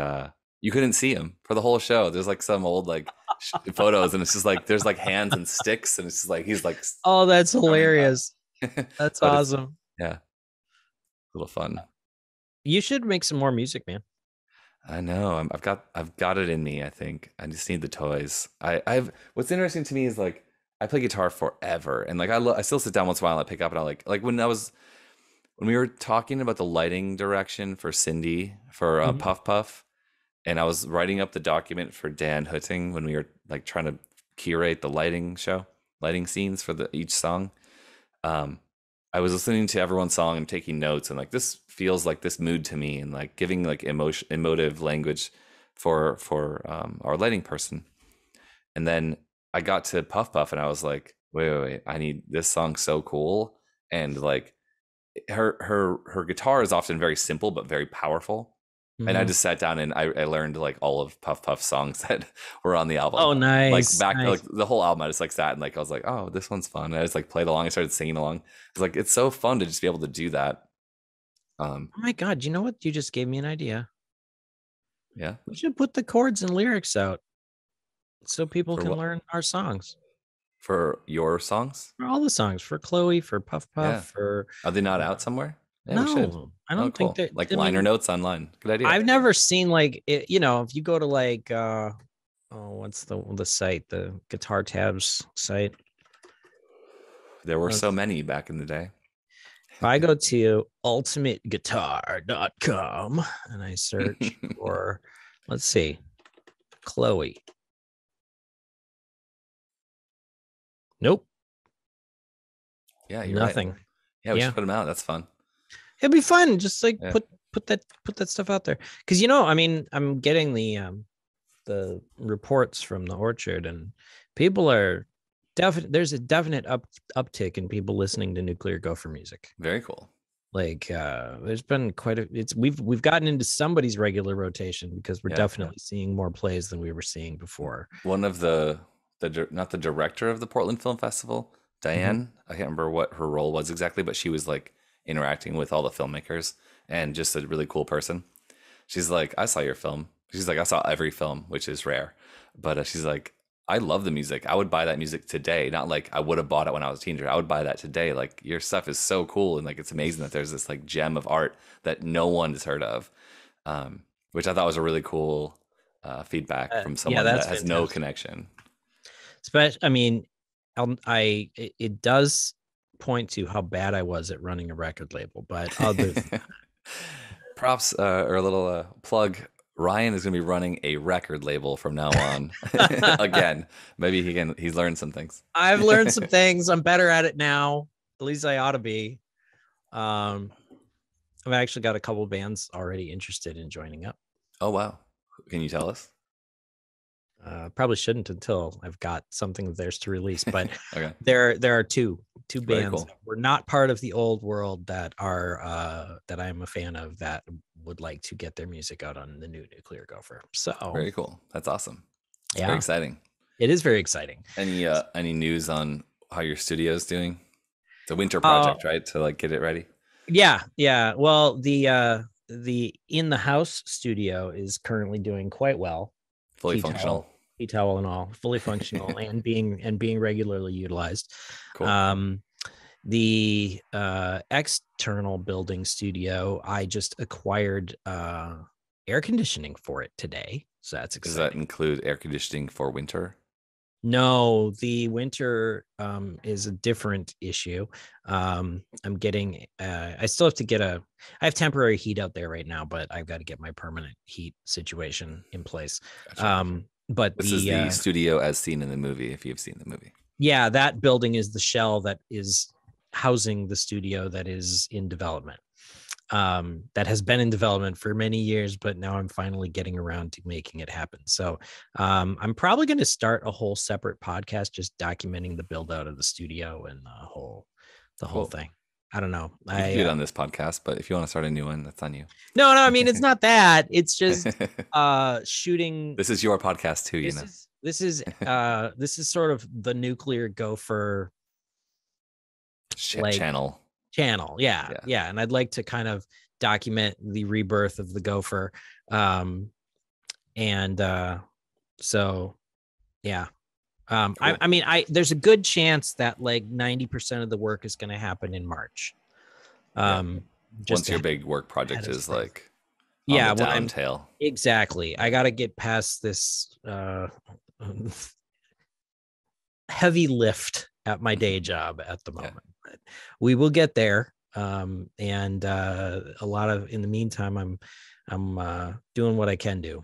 you couldn't see him for the whole show. There's like some old like photos, and it's just like there's like hands and sticks, and it's just like he's like Oh, that's coming up. hilarious. That's But it's awesome. yeah, a little fun. You should make some more music, man. I know. I've got it in me. I think I just need the toys. I've what's interesting to me is like I play guitar forever, and like I still sit down once in a while and I pick up and I like when we were talking about the lighting direction for Cindy for Mhm. Puff Puff, and I was writing up the document for Dan Hutting when we were like trying to curate the lighting scenes for each song. Um, I was listening to everyone's song and taking notes, and like this feels like this mood to me, and like giving like emotive language for our lighting person. And then I got to Puff Puff, and I was like, wait, I need this song so cool, and like her guitar is often very simple but very powerful. And I Mhm. just sat down and I learned like all of Puff Puff's songs that were on the album. Oh, Like nice. back like Nice. the whole album, I just like sat and like I was like, oh, this one's fun. And I just like played along. I started singing along. It's like it's so fun to just be able to do that. Oh my God. You know what? You just gave me an idea. Yeah. We should put the chords and lyrics out so people For can what? learn our songs. For your songs? For all the songs, for Chloe, for Puff Puff, Yeah. for Are they not out uh, somewhere? Yeah, we should. no, I Oh, don't think cool. that. Like I liner mean, notes online. Good idea. I've never seen like it, if you go to like oh, what's the site, the Guitar Tabs site. There were so Let's, many back in the day. if I go to ultimateguitar.com and I search for, let's see, Chloe. Nope, Yeah, you're right. nothing. Yeah, we Yeah, should put them out. That's fun. it'd be fun. Just like Yeah. put that stuff out there, because I mean, I'm getting the reports from the orchard, and people are definite. There's a definite uptick in people listening to Nuclear Gopher music. Very cool. Like there's been quite a it's we've gotten into somebody's regular rotation, because we're Yeah, yeah. definitely seeing more plays than we were seeing before. One of not the director of the Portland Film Festival, Mhm. Diane. I can't remember what her role was exactly, but she was like interacting with all the filmmakers and just a really cool person. She's like, I saw your film. She's like, I saw every film, which is rare, but she's like, I love the music. I would buy that music today. Not like I would have bought it when I was a teenager. I would buy that today. Like your stuff is so cool, and like it's amazing that there's this like gem of art that no one has heard of, which I thought was a really cool feedback from Yeah, someone that's that has no fantastic. connection. I mean, it does point to how bad I was at running a record label, but other than Props or a little plug. Ryan is going to be running a record label from now on. that, Again, maybe he's learned some things. I've learned some things. I'm better at it now. At least I ought to be. Um, I've actually got a couple bands already interested in joining up. Oh wow. Can you tell us? Probably shouldn't until I've got something of theirs to release, but Okay. there are two Very bands cool. that were not part of the old world that I'm a fan of, that would like to get their music out on the new Nuclear Gopher. So Very cool. That's awesome. It's very yeah, exciting. it is very exciting. Any news on how your studio's doing? It's a winter Uh, project, right? To like get it ready. yeah. Well, the in the house studio is currently doing quite well. Fully functional. Tea towel and all, fully functional and being regularly utilized. Cool. The external building studio, I just acquired air conditioning for it today, so that's Does that exciting. include air conditioning for winter? No, the winter is a different issue. I'm getting I still have to get I have temporary heat out there right now, but I've got to get my permanent heat situation in place. Gotcha. But This is the studio as seen in the movie, if you've seen the movie. yeah, that building is the shell that is housing the studio that is in development. That has been in development for many years, but now I'm finally getting around to making it happen. So I'm probably going to start a whole separate podcast just documenting the build out of the studio and the whole thing. I don't know. You can do it on this podcast, but if you want to start a new one, that's on you. No, I mean, it's not that. It's just shooting. This is your podcast too, This is sort of the Nuclear Gopher channel. Yeah, and I'd like to kind of document the rebirth of the Gopher. So Yeah. Cool. I mean, there's a good chance that like 90% of the work is going to happen in March. Yeah. Just Once your big work project ahead of is stuff. like on the Yeah, when down I'm tail. exactly, I got to get past this heavy lift at my day job at the Yeah. moment, but we will get there. And a lot of in the meantime, I'm doing what I can do.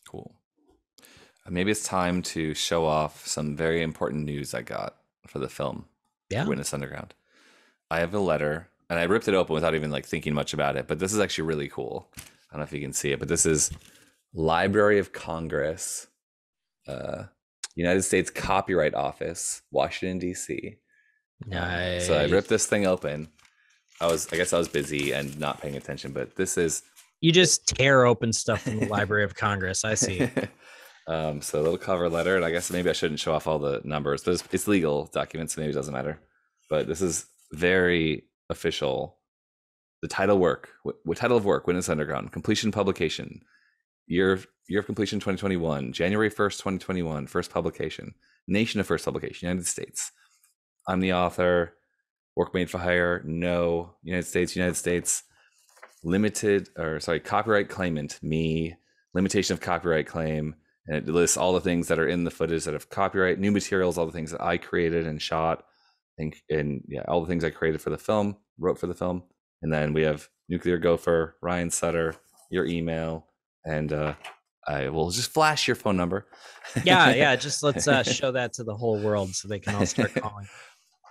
Cool. Maybe it's time to show off some very important news I got for the film Yeah. Witness Underground. I have a letter, and I ripped it open without even like thinking much about it. But this is actually really cool. I don't know if you can see it, but this is Library of Congress, uh, United States Copyright Office, Washington D.C. So I ripped Nice. this thing open. I guess I was busy and not paying attention, but this is You just tear open stuff from the Library of Congress. I see. So a little cover letter, and I guess maybe I shouldn't show off all the numbers, but it's legal documents, so maybe it doesn't matter. But this is very official. The title title of work, Witness Underground, completion publication, year of completion 2021, January 1st, 2021, first publication, nation of first publication, United States. I'm the author. Work made for hire, no. United States. Copyright claimant, me. Limitation of copyright claim, and it lists all the things that are in the footage that have copyright, new materials, all the things that I created and shot, and yeah, all the things I created for the film, wrote for the film. And then we have Nuclear Gopher, Ryan Sutter, your email, and I will just flash your phone number. Yeah. Just let's show that to the whole world so they can all start calling.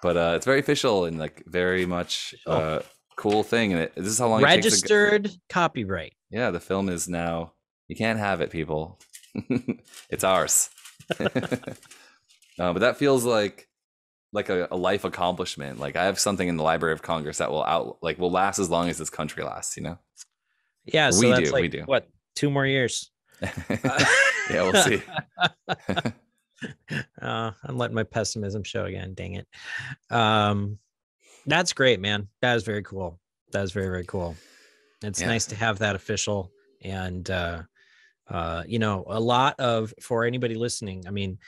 But it's very official and like very much cool thing. And this is how long registered copyright. Yeah, the film is now. You can't have it, people. It's ours. But that feels like a life accomplishment. Like I have something in the Library of Congress that will last as long as this country lasts. You know. Yeah, so we do. What, 2 more years? Yeah, we'll see. I'm letting my pessimism show again. Dang it. That's great, man. That is very cool. That is very, very cool. It's nice to have that official. And a lot of, for anybody listening, I mean,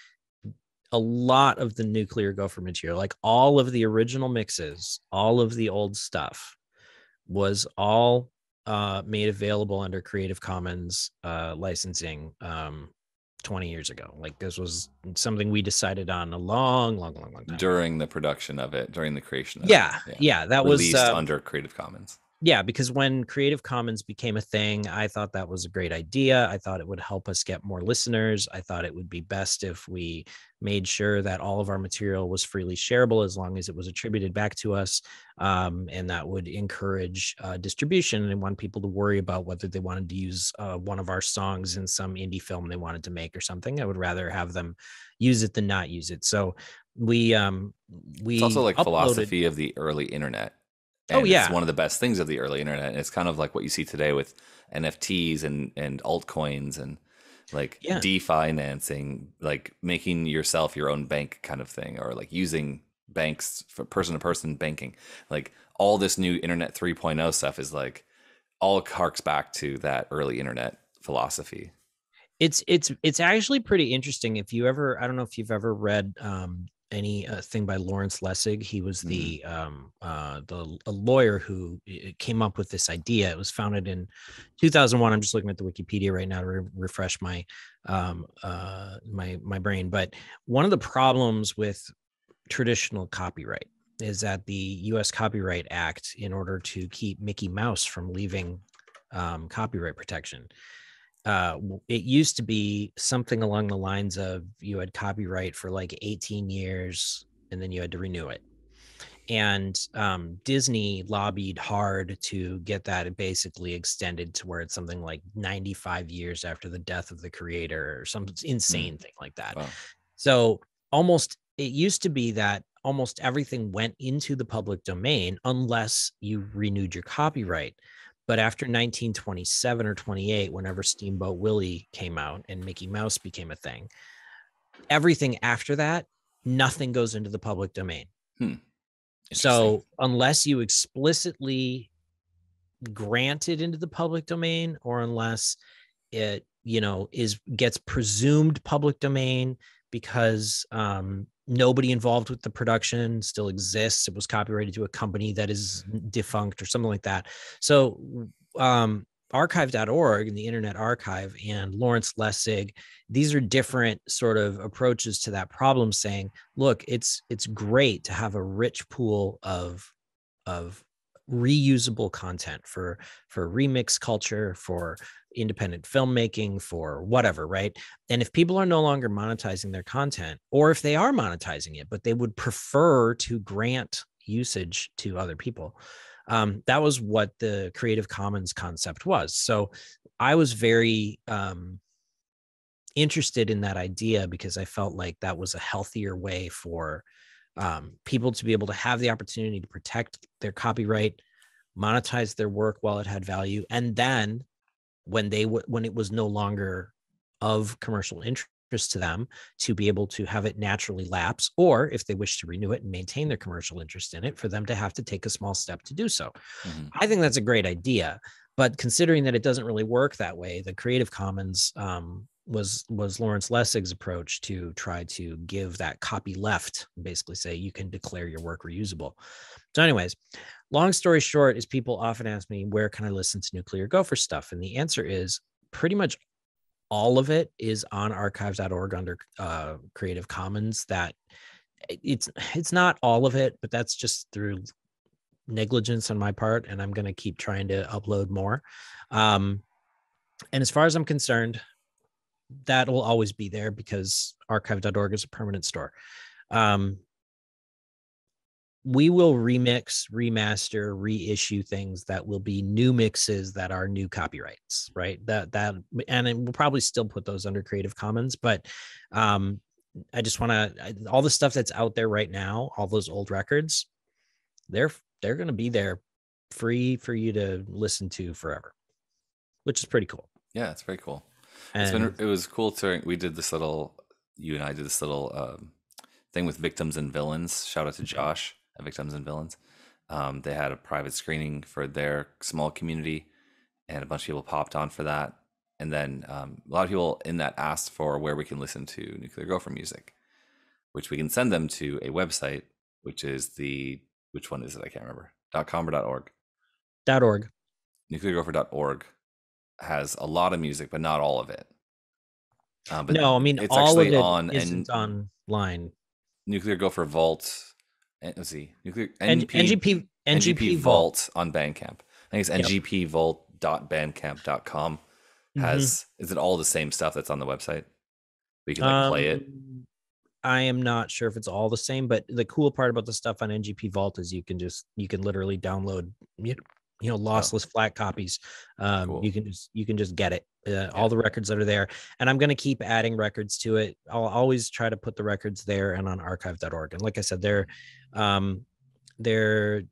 a lot of the Nuclear Gopher material, like all of the original mixes, all of the old stuff was all made available under Creative Commons licensing 20 years ago. Like this was something we decided on a long time during the production of it, during the creation of it. Yeah, that released was under Creative Commons. Yeah, because when Creative Commons became a thing, I thought that was a great idea. I thought it would help us get more listeners. I thought it would be best if we made sure that all of our material was freely shareable as long as it was attributed back to us. And that would encourage distribution, and want people to worry about whether they wanted to use one of our songs in some indie film they wanted to make or something. I would rather have them use it than not use it. So we it's also like philosophy of the early internet. And it's one of the best things of the early internet. And it's kind of like what you see today with NFTs and altcoins and like DeFi financing, like making yourself your own bank kind of thing, or like using banks for person-to-person banking. Like all this new Internet 3.0 stuff is like all harks back to that early internet philosophy. It's actually pretty interesting. If you ever, I don't know if you've ever read any thing by Lawrence Lessig. He was the a lawyer who came up with this idea. It was founded in 2001. I'm just looking at the Wikipedia right now to refresh my my brain. But one of the problems with traditional copyright is that the U.S. Copyright Act, in order to keep Mickey Mouse from leaving copyright protection, it used to be something along the lines of you had copyright for like 18 years and then you had to renew it. And Disney lobbied hard to get that basically extended to where it's something like 95 years after the death of the creator or some insane thing like that. Wow. So it used to be that almost everything went into the public domain unless you renewed your copyright. But after 1927 or 28, whenever Steamboat Willie came out and Mickey Mouse became a thing, everything after that, nothing goes into the public domain. So unless you explicitly grant it into the public domain, or unless it, gets presumed public domain, because nobody involved with the production still exists. It was copyrighted to a company that is defunct or something like that. So archive.org and the Internet Archive and Lawrence Lessig, these are different sort of approaches to that problem, saying, look, it's great to have a rich pool of reusable content for remix culture, for independent filmmaking, for whatever, right? And if people are no longer monetizing their content, or if they are monetizing it, but they would prefer to grant usage to other people, that was what the Creative Commons concept was. So I was very interested in that idea because I felt like that was a healthier way for people to be able to have the opportunity to protect their copyright, monetize their work while it had value, and then when it was no longer of commercial interest to them, to be able to have it naturally lapse, or if they wish to renew it and maintain their commercial interest in it, for them to have to take a small step to do so. Mm-hmm. I think that's a great idea, but considering that it doesn't really work that way, the Creative Commons was Lawrence Lessig's approach to try to give that copy left, basically say you can declare your work reusable. So anyways, long story short is people often ask me, where can I listen to Nuclear Gopher stuff? And the answer is pretty much all of it is on archives.org under Creative Commons. That it's not all of it, but that's just through negligence on my part, and I'm going to keep trying to upload more. And as far as I'm concerned, that will always be there because archive.org is a permanent store. We will remix, remaster, reissue things that will be new mixes that are new copyrights, right? And we'll probably still put those under Creative Commons, but I just want to, all the stuff that's out there right now, all those old records, they're going to be there free for you to listen to forever, which is pretty cool. Yeah, it's very cool. And it was cool we did this little, you and I did this little thing with Victims and Villains. Shout out to Josh at Victims and Villains. They had a private screening for their small community, and a bunch of people popped on for that. And then a lot of people in that asked for where we can listen to Nuclear Gopher music, which we can send them to a website, which is which one is it? I can't remember. .com or .org? .org. NuclearGopher.org has a lot of music, but not all of it. But no, I mean, it's all of it isn't online. Nuclear Gopher Vault. Let's see. NGP Vault on Bandcamp. I think it's ngpvault.bandcamp.com. Is it all the same stuff that's on the website? We can play it. I am not sure if it's all the same, but the cool part about the stuff on NGP Vault is you can literally download lossless flat copies. Cool. You can just get it. All the records that are there, and I'm going to keep adding records to it. I'll always try to put the records there and on archive.org. And like I said, they're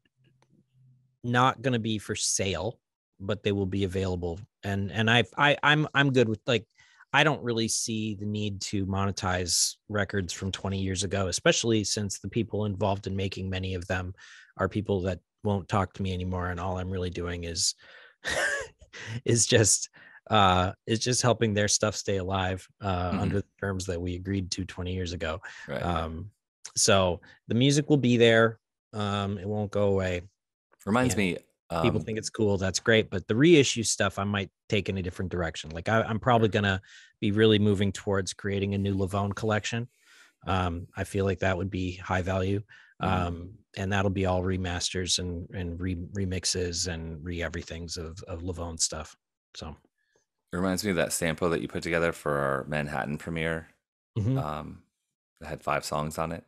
not going to be for sale, but they will be available. And I'm good with, like, I don't really see the need to monetize records from 20 years ago, especially since the people involved in making many of them are people that won't talk to me anymore, and all I'm really doing is just helping their stuff stay alive under the terms that we agreed to 20 years ago. Right. So the music will be there. It won't go away. Reminds me, people think it's cool. That's great. But the reissue stuff, I might take in a different direction. Like I'm probably going to be really moving towards creating a new Lavone collection. I feel like that would be high value. And that'll be all remasters and remixes and everythings of Lavone stuff. So it reminds me of that sample that you put together for our Manhattan premiere. That had 5 songs on it.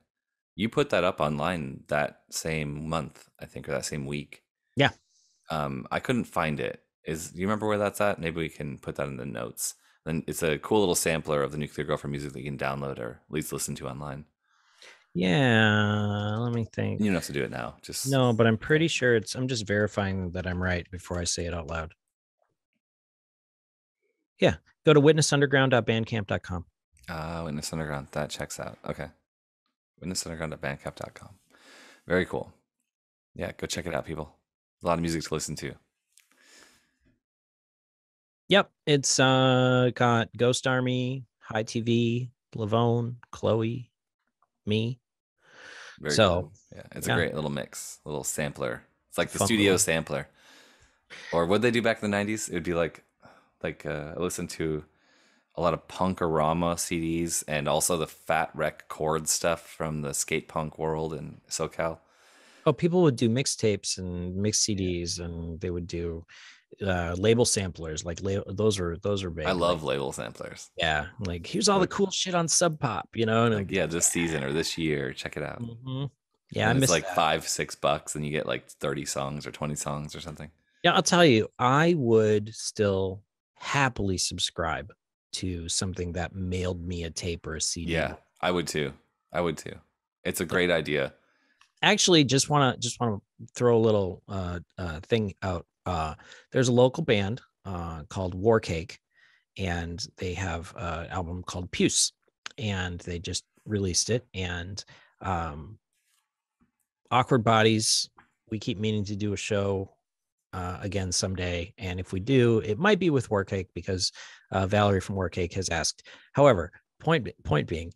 You put that up online that same month, I think, or that same week. Yeah. I couldn't find it. Do you remember where that's at? Maybe we can put that in the notes. Then it's a cool little sampler of the Nuclear Gopher music that you can download or at least listen to online. Yeah, let me think. You don't have to do it now. No, but I'm pretty sure I'm just verifying that I'm right before I say it out loud. Yeah, go to witnessunderground.bandcamp.com. Witness Underground, that checks out. Okay. witnessunderground.bandcamp.com. Very cool. Yeah, go check it out, people. A lot of music to listen to. Yep, it's got Ghost Army, High TV, Lavone, Chloe, me. Very So cool. Yeah, it's a yeah, great little mix, little sampler. It's like the fun studio little. sampler. Or what they do back in the '90s? It would be I listened to a lot of Punkorama CDs and also the Fat Wreck Chord stuff from the skate punk world in SoCal. Oh, people would do mixtapes and mix Yeah, CDs, and they would do label samplers. Like those are I big. Like love label samplers. yeah, like here's all the Like, cool shit on Sub Pop, you know. And like yeah, this season or this year, check it out. yeah, I And it's miss like that. $5-6, and you get like 30 songs or 20 songs or something. Yeah, I'll tell you, I would still happily subscribe to something that mailed me a tape or a CD. Yeah, I would too. I would too. It's a great idea. Actually, just want to throw a little thing out. There's a local band called Warcake, and they have an album called Puce, and they just released it. And um, Awkward Bodies, we keep meaning to do a show again someday, and if we do, it might be with Warcake because Valerie from Warcake has asked. However, point being,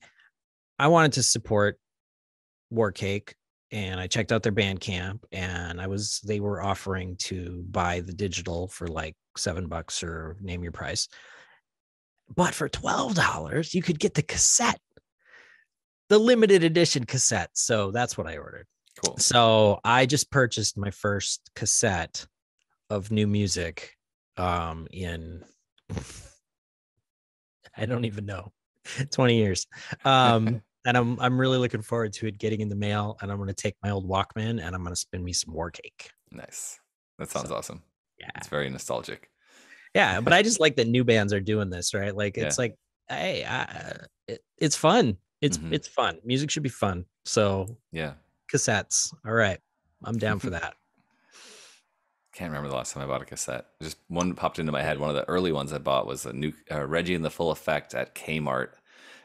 I wanted to support Warcake, and I checked out their Bandcamp, and they were offering to buy the digital for like $7 or name your price. But for $12, you could get the cassette, the limited edition cassette. So that's what I ordered. Cool. So I just purchased my first cassette of new music in I don't even know 20 years. And I'm really looking forward to it getting in the mail, and I'm going to take my old Walkman and I'm going to spin me some Warcake. Nice. That sounds awesome. Yeah. It's very nostalgic. Yeah, but I just like that new bands are doing this, right? Like Yeah. it's like, hey, it's fun. It's fun. Music should be fun. So Yeah. cassettes. All right. I'm down for that. Can't remember the last time I bought a cassette. Just one popped into my head. One of the early ones I bought was a new Reggie and the Full Effect at Kmart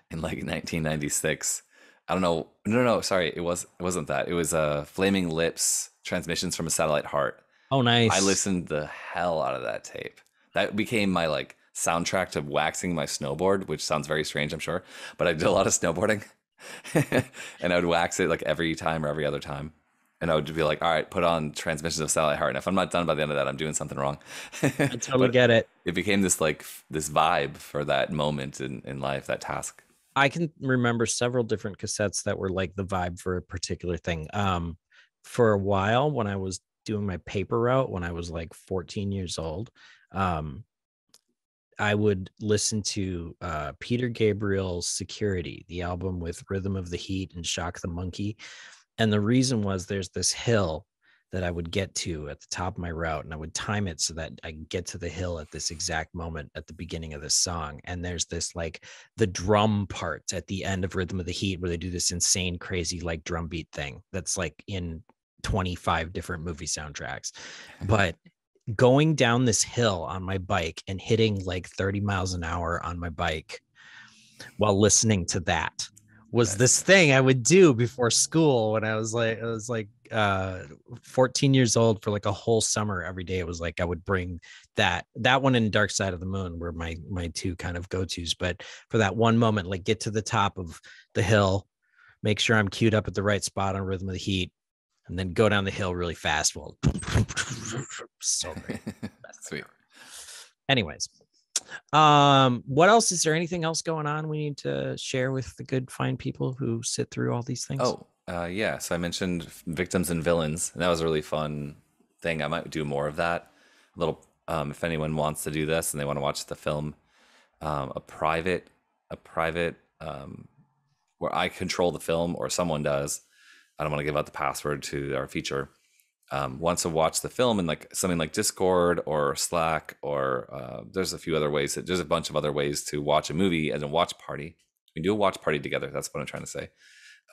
in like 1996. I don't know. No. Sorry, it wasn't that. It was Flaming Lips, Transmissions from a Satellite Heart. Oh, nice. I listened the hell out of that tape. That became my like soundtrack to waxing my snowboard, which sounds very strange, I'm sure. But I did a lot of snowboarding, and I would wax it like every time or every other time. And I would be like, all right, put on Transmissions of Satellite Heart. And if I'm not done by the end of that, I'm doing something wrong. I totally get it. It became this like this vibe for that moment in life, that task. I can remember several different cassettes that were like the vibe for a particular thing. For a while, when I was doing my paper route, when I was like 14 years old, I would listen to Peter Gabriel's Security, the album with Rhythm of the Heat and Shock the Monkey. And the reason was there's this hill that I would get to at the top of my route, and I would time it so that I get to the hill at this exact moment at the beginning of this song. And there's this like the drum part at the end of Rhythm of the Heat where they do this insane, crazy like drum beat thing that's like in 25 different movie soundtracks. But going down this hill on my bike and hitting like 30 miles an hour on my bike while listening to that was this thing I would do before school when I was like 14 years old for like a whole summer. Every day it was like I would bring that one and Dark Side of the Moon were my two kind of go-tos. But for that one moment, like get to the top of the hill, make sure I'm queued up at the right spot on Rhythm of the Heat, and then go down the hill really fast. Well, so great. Sweet. Anyways, what else? Is there anything else going on we need to share with the good, fine people who sit through all these things? Yeah. So I mentioned Victims and Villains, and that was a really fun thing. I might do more of that. A little, if anyone wants to do this and they want to watch the film, a private, where I control the film or someone does. I don't want to give out the password to our feature. Wants to watch the film in like something like Discord or Slack, or there's a few other ways. There's a bunch of other ways to watch a movie as a watch party. We can do a watch party together. That's what I'm trying to say,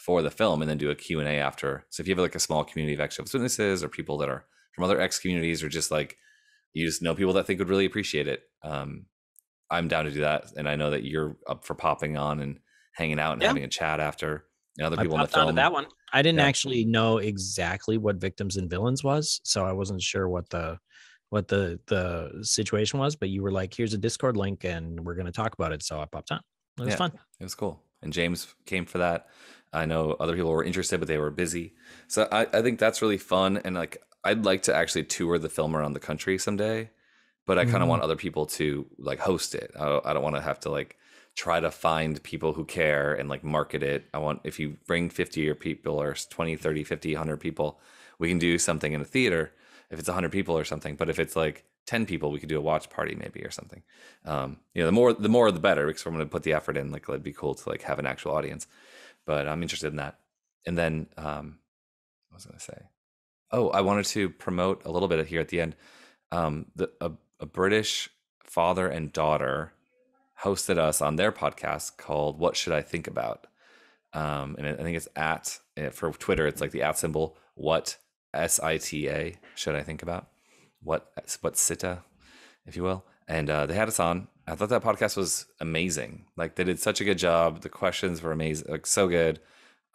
for the film, and then do a Q&A after. So if you have like a small community of ex-Jehovah's Witnesses or people that are from other X communities, or just like you just know people that think would really appreciate it, I'm down to do that. And I know that you're up for popping on and hanging out and having a chat after. And other people in the film. That one. I didn't actually know exactly what Victims and Villains was, so I wasn't sure what the situation was. But you were like, "Here's a Discord link, and we're going to talk about it." So I popped on. It was fun. It was cool. and James came for that. I know other people were interested, but they were busy. So I think that's really fun. And like, I'd like to actually tour the film around the country someday, but I kind of want other people to like host it. I don't want to have to like try to find people who care and like market it. I want, if you bring 50 or people or 20, 30, 50, 100 people, we can do something in a theater if it's 100 people or something. But if it's like 10 people, we could do a watch party maybe or something. The more the better, because I'm going to put the effort in. Like, it'd be cool to like have an actual audience. But I'm interested in that. And then what was I going to say? Oh, I wanted to promote a little bit here at the end. A British father and daughter hosted us on their podcast called "What Should I Think About?" And I think it's for Twitter. It's like the @ symbol. What SITA should I think about? What SITA, if you will. And they had us on. I thought that podcast was amazing. Like, they did such a good job. The questions were amazing, like so good.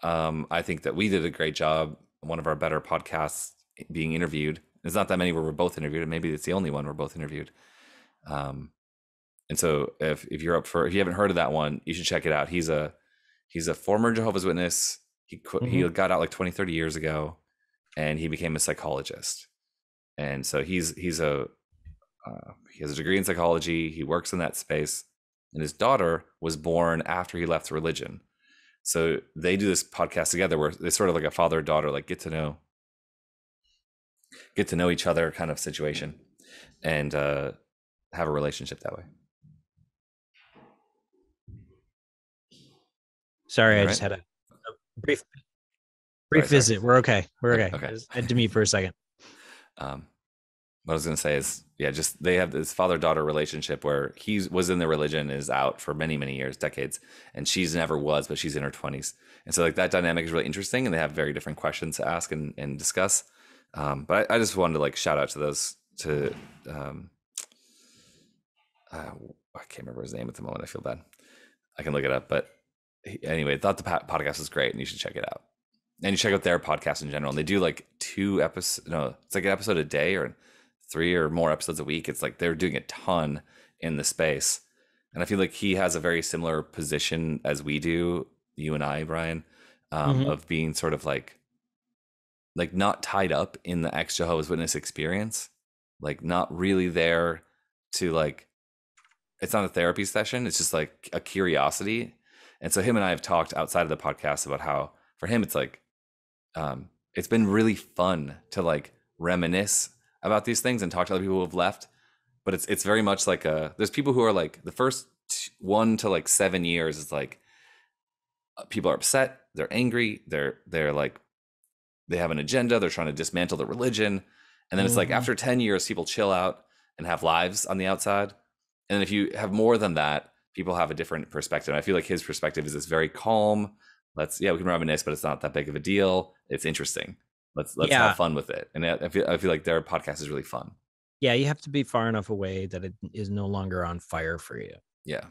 I think that we did a great job. One of our better podcasts being interviewed. There's not that many where we're both interviewed, and maybe it's the only one we're both interviewed. And so if you haven't heard of that one, you should check it out. He's a former Jehovah's Witness. He got out like 20, 30 years ago, and he became a psychologist. And so he has a degree in psychology. He works in that space, and his daughter was born after he left religion. So they do this podcast together where they sort of like a father-daughter, like get to know each other kind of situation, and have a relationship that way. Sorry, I just had a brief visit. We're okay. Okay. I had to meet for a second. What I was going to say is, just they have this father-daughter relationship where he was in the religion, is out for many, many years, decades, and she's never was, but she's in her 20s. And so like that dynamic is really interesting, and they have very different questions to ask and discuss. But I just wanted to like shout out to those, I can't remember his name at the moment. I feel bad. I can look it up. But anyway, I thought the podcast was great, and you should check it out. And you check out their podcast in general. And they do like 2 episodes. No, it's like an episode a day or 3 or more episodes a week. It's like they're doing a ton in the space. And I feel like he has a very similar position as we do, you and I, Brian, of being sort of like not tied up in the ex-Jehovah's Witness experience, like not really there to like, it's not a therapy session. It's just like a curiosity. And so him and I have talked outside of the podcast about how for him, it's like, it's been really fun to like reminisce about these things and talk to other people who have left. But it's very much like there's people who are like the first 1 to like 7 years is like people are upset, they're angry, they're like, they have an agenda, they're trying to dismantle the religion. And then it's like after 10 years, people chill out and have lives on the outside. And if you have more than that, people have a different perspective. And I feel like his perspective is this very calm. We can reminisce, but it's not that big of a deal. It's interesting. Let's have fun with it. And I feel like their podcast is really fun. Yeah, you have to be far enough away that it is no longer on fire for you. Yeah.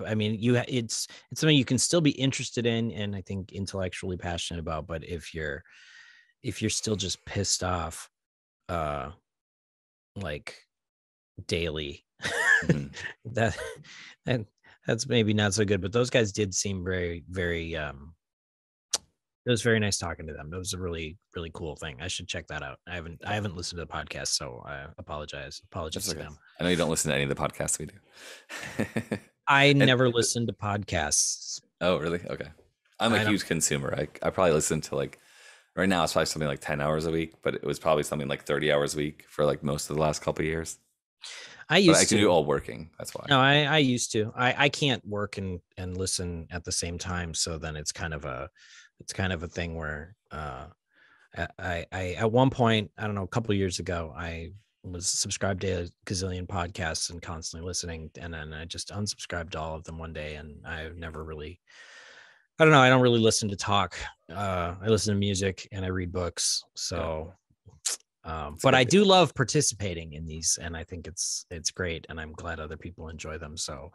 I mean, it's something you can still be interested in, and I think intellectually passionate about. But if you're still just pissed off, like daily, that's maybe not so good. But those guys did seem very, very. It was very nice talking to them. It was a really, really cool thing. I should check that out. I haven't listened to the podcast, so I apologize. Apologies to them. I know you don't listen to any of the podcasts we do. I never listen to podcasts. Oh, really? Okay. I'm a huge consumer. I probably listen to like, right now it's probably something like 10 hours a week, but it was probably something like 30 hours a week for like most of the last couple of years. I can do all working. That's why. No, I used to. I can't work and listen at the same time. So then it's kind of a thing where I at one point, I don't know, a couple of years ago, I was subscribed to a gazillion podcasts and constantly listening, and then I just unsubscribed to all of them one day, and I've never really, I don't know, I don't really listen to talk. I listen to music and I read books. So but I do love participating in these, and I think it's great, and I'm glad other people enjoy them. So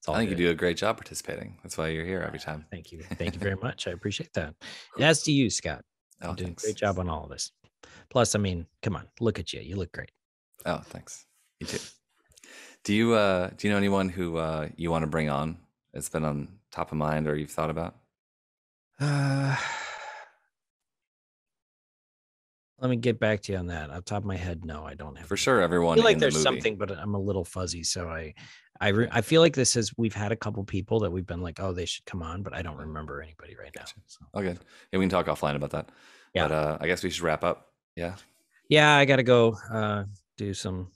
I think you do a great job participating. That's why you're here every time. Thank you very much. I appreciate that. As do you, Scott. Oh, you're doing thanks. a great job on all of this. Plus, I mean, come on, look at you. You look great. Oh, thanks. You too. Do you know anyone who you want to bring on? It's been on top of mind or you've thought about? Uh, let me get back to you on that. Off the top of my head, no, I don't have. For Any. sure, I everyone feel like in the there's movie. something, but I'm a little fuzzy. So I feel like this is we've had a couple people that we've been like, oh, they should come on, but I don't remember anybody right now. Gotcha. So Okay. Yeah, we can talk offline about that. yeah, But I guess we should wrap up. Yeah. yeah, I gotta go do some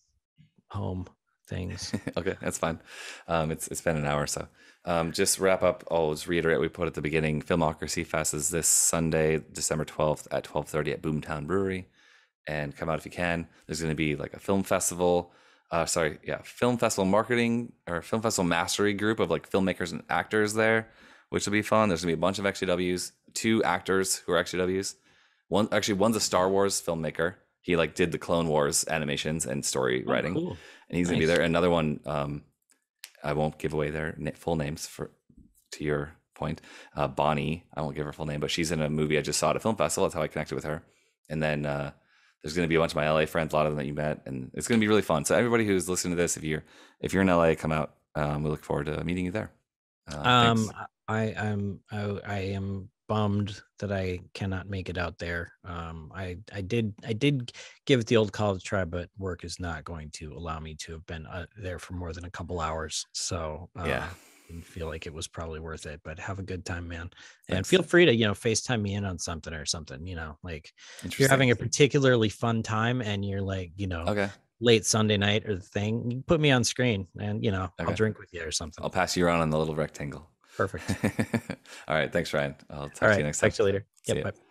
home things. Okay, that's fine. It's been an hour, so just wrap up. I'll just reiterate we put at the beginning. Filmocracyfest is this Sunday, December 12th at 12:30 at Boomtown Brewery, and come out if you can. There's going to be like a film festival. Film festival marketing or film festival mastery group of like filmmakers and actors there, which will be fun. There's gonna be a bunch of XGWs, two actors who are XGWs. One's a Star Wars filmmaker. He like did the Clone Wars animations and story Oh, writing, cool. and he's gonna be Nice. there. Another one, I won't give away their full names for to your point. Bonnie, I won't give her full name, but she's in a movie I just saw at a film festival. That's how I connected with her. And then there's going to be a bunch of my LA friends, a lot of them that you met, and it's going to be really fun. So everybody who's listening to this, if you're in LA, come out. We look forward to meeting you there. Thanks. I am bummed that I cannot make it out there. I did give it the old college try, but work is not going to allow me to have been there for more than a couple hours. So Yeah. didn't feel like it was probably worth it. But have a good time, man, and Thanks. feel free to FaceTime me in on something or something. Like if you're Interesting. having a particularly fun time and you're like Okay. late Sunday night or the thing, you put me on screen and I'll Okay. drink with you or something. I'll pass you around on the little rectangle. Perfect. All right. Thanks, Ryan. I'll talk All to right. you next time. Talk to you later. See Yep. ya. Bye.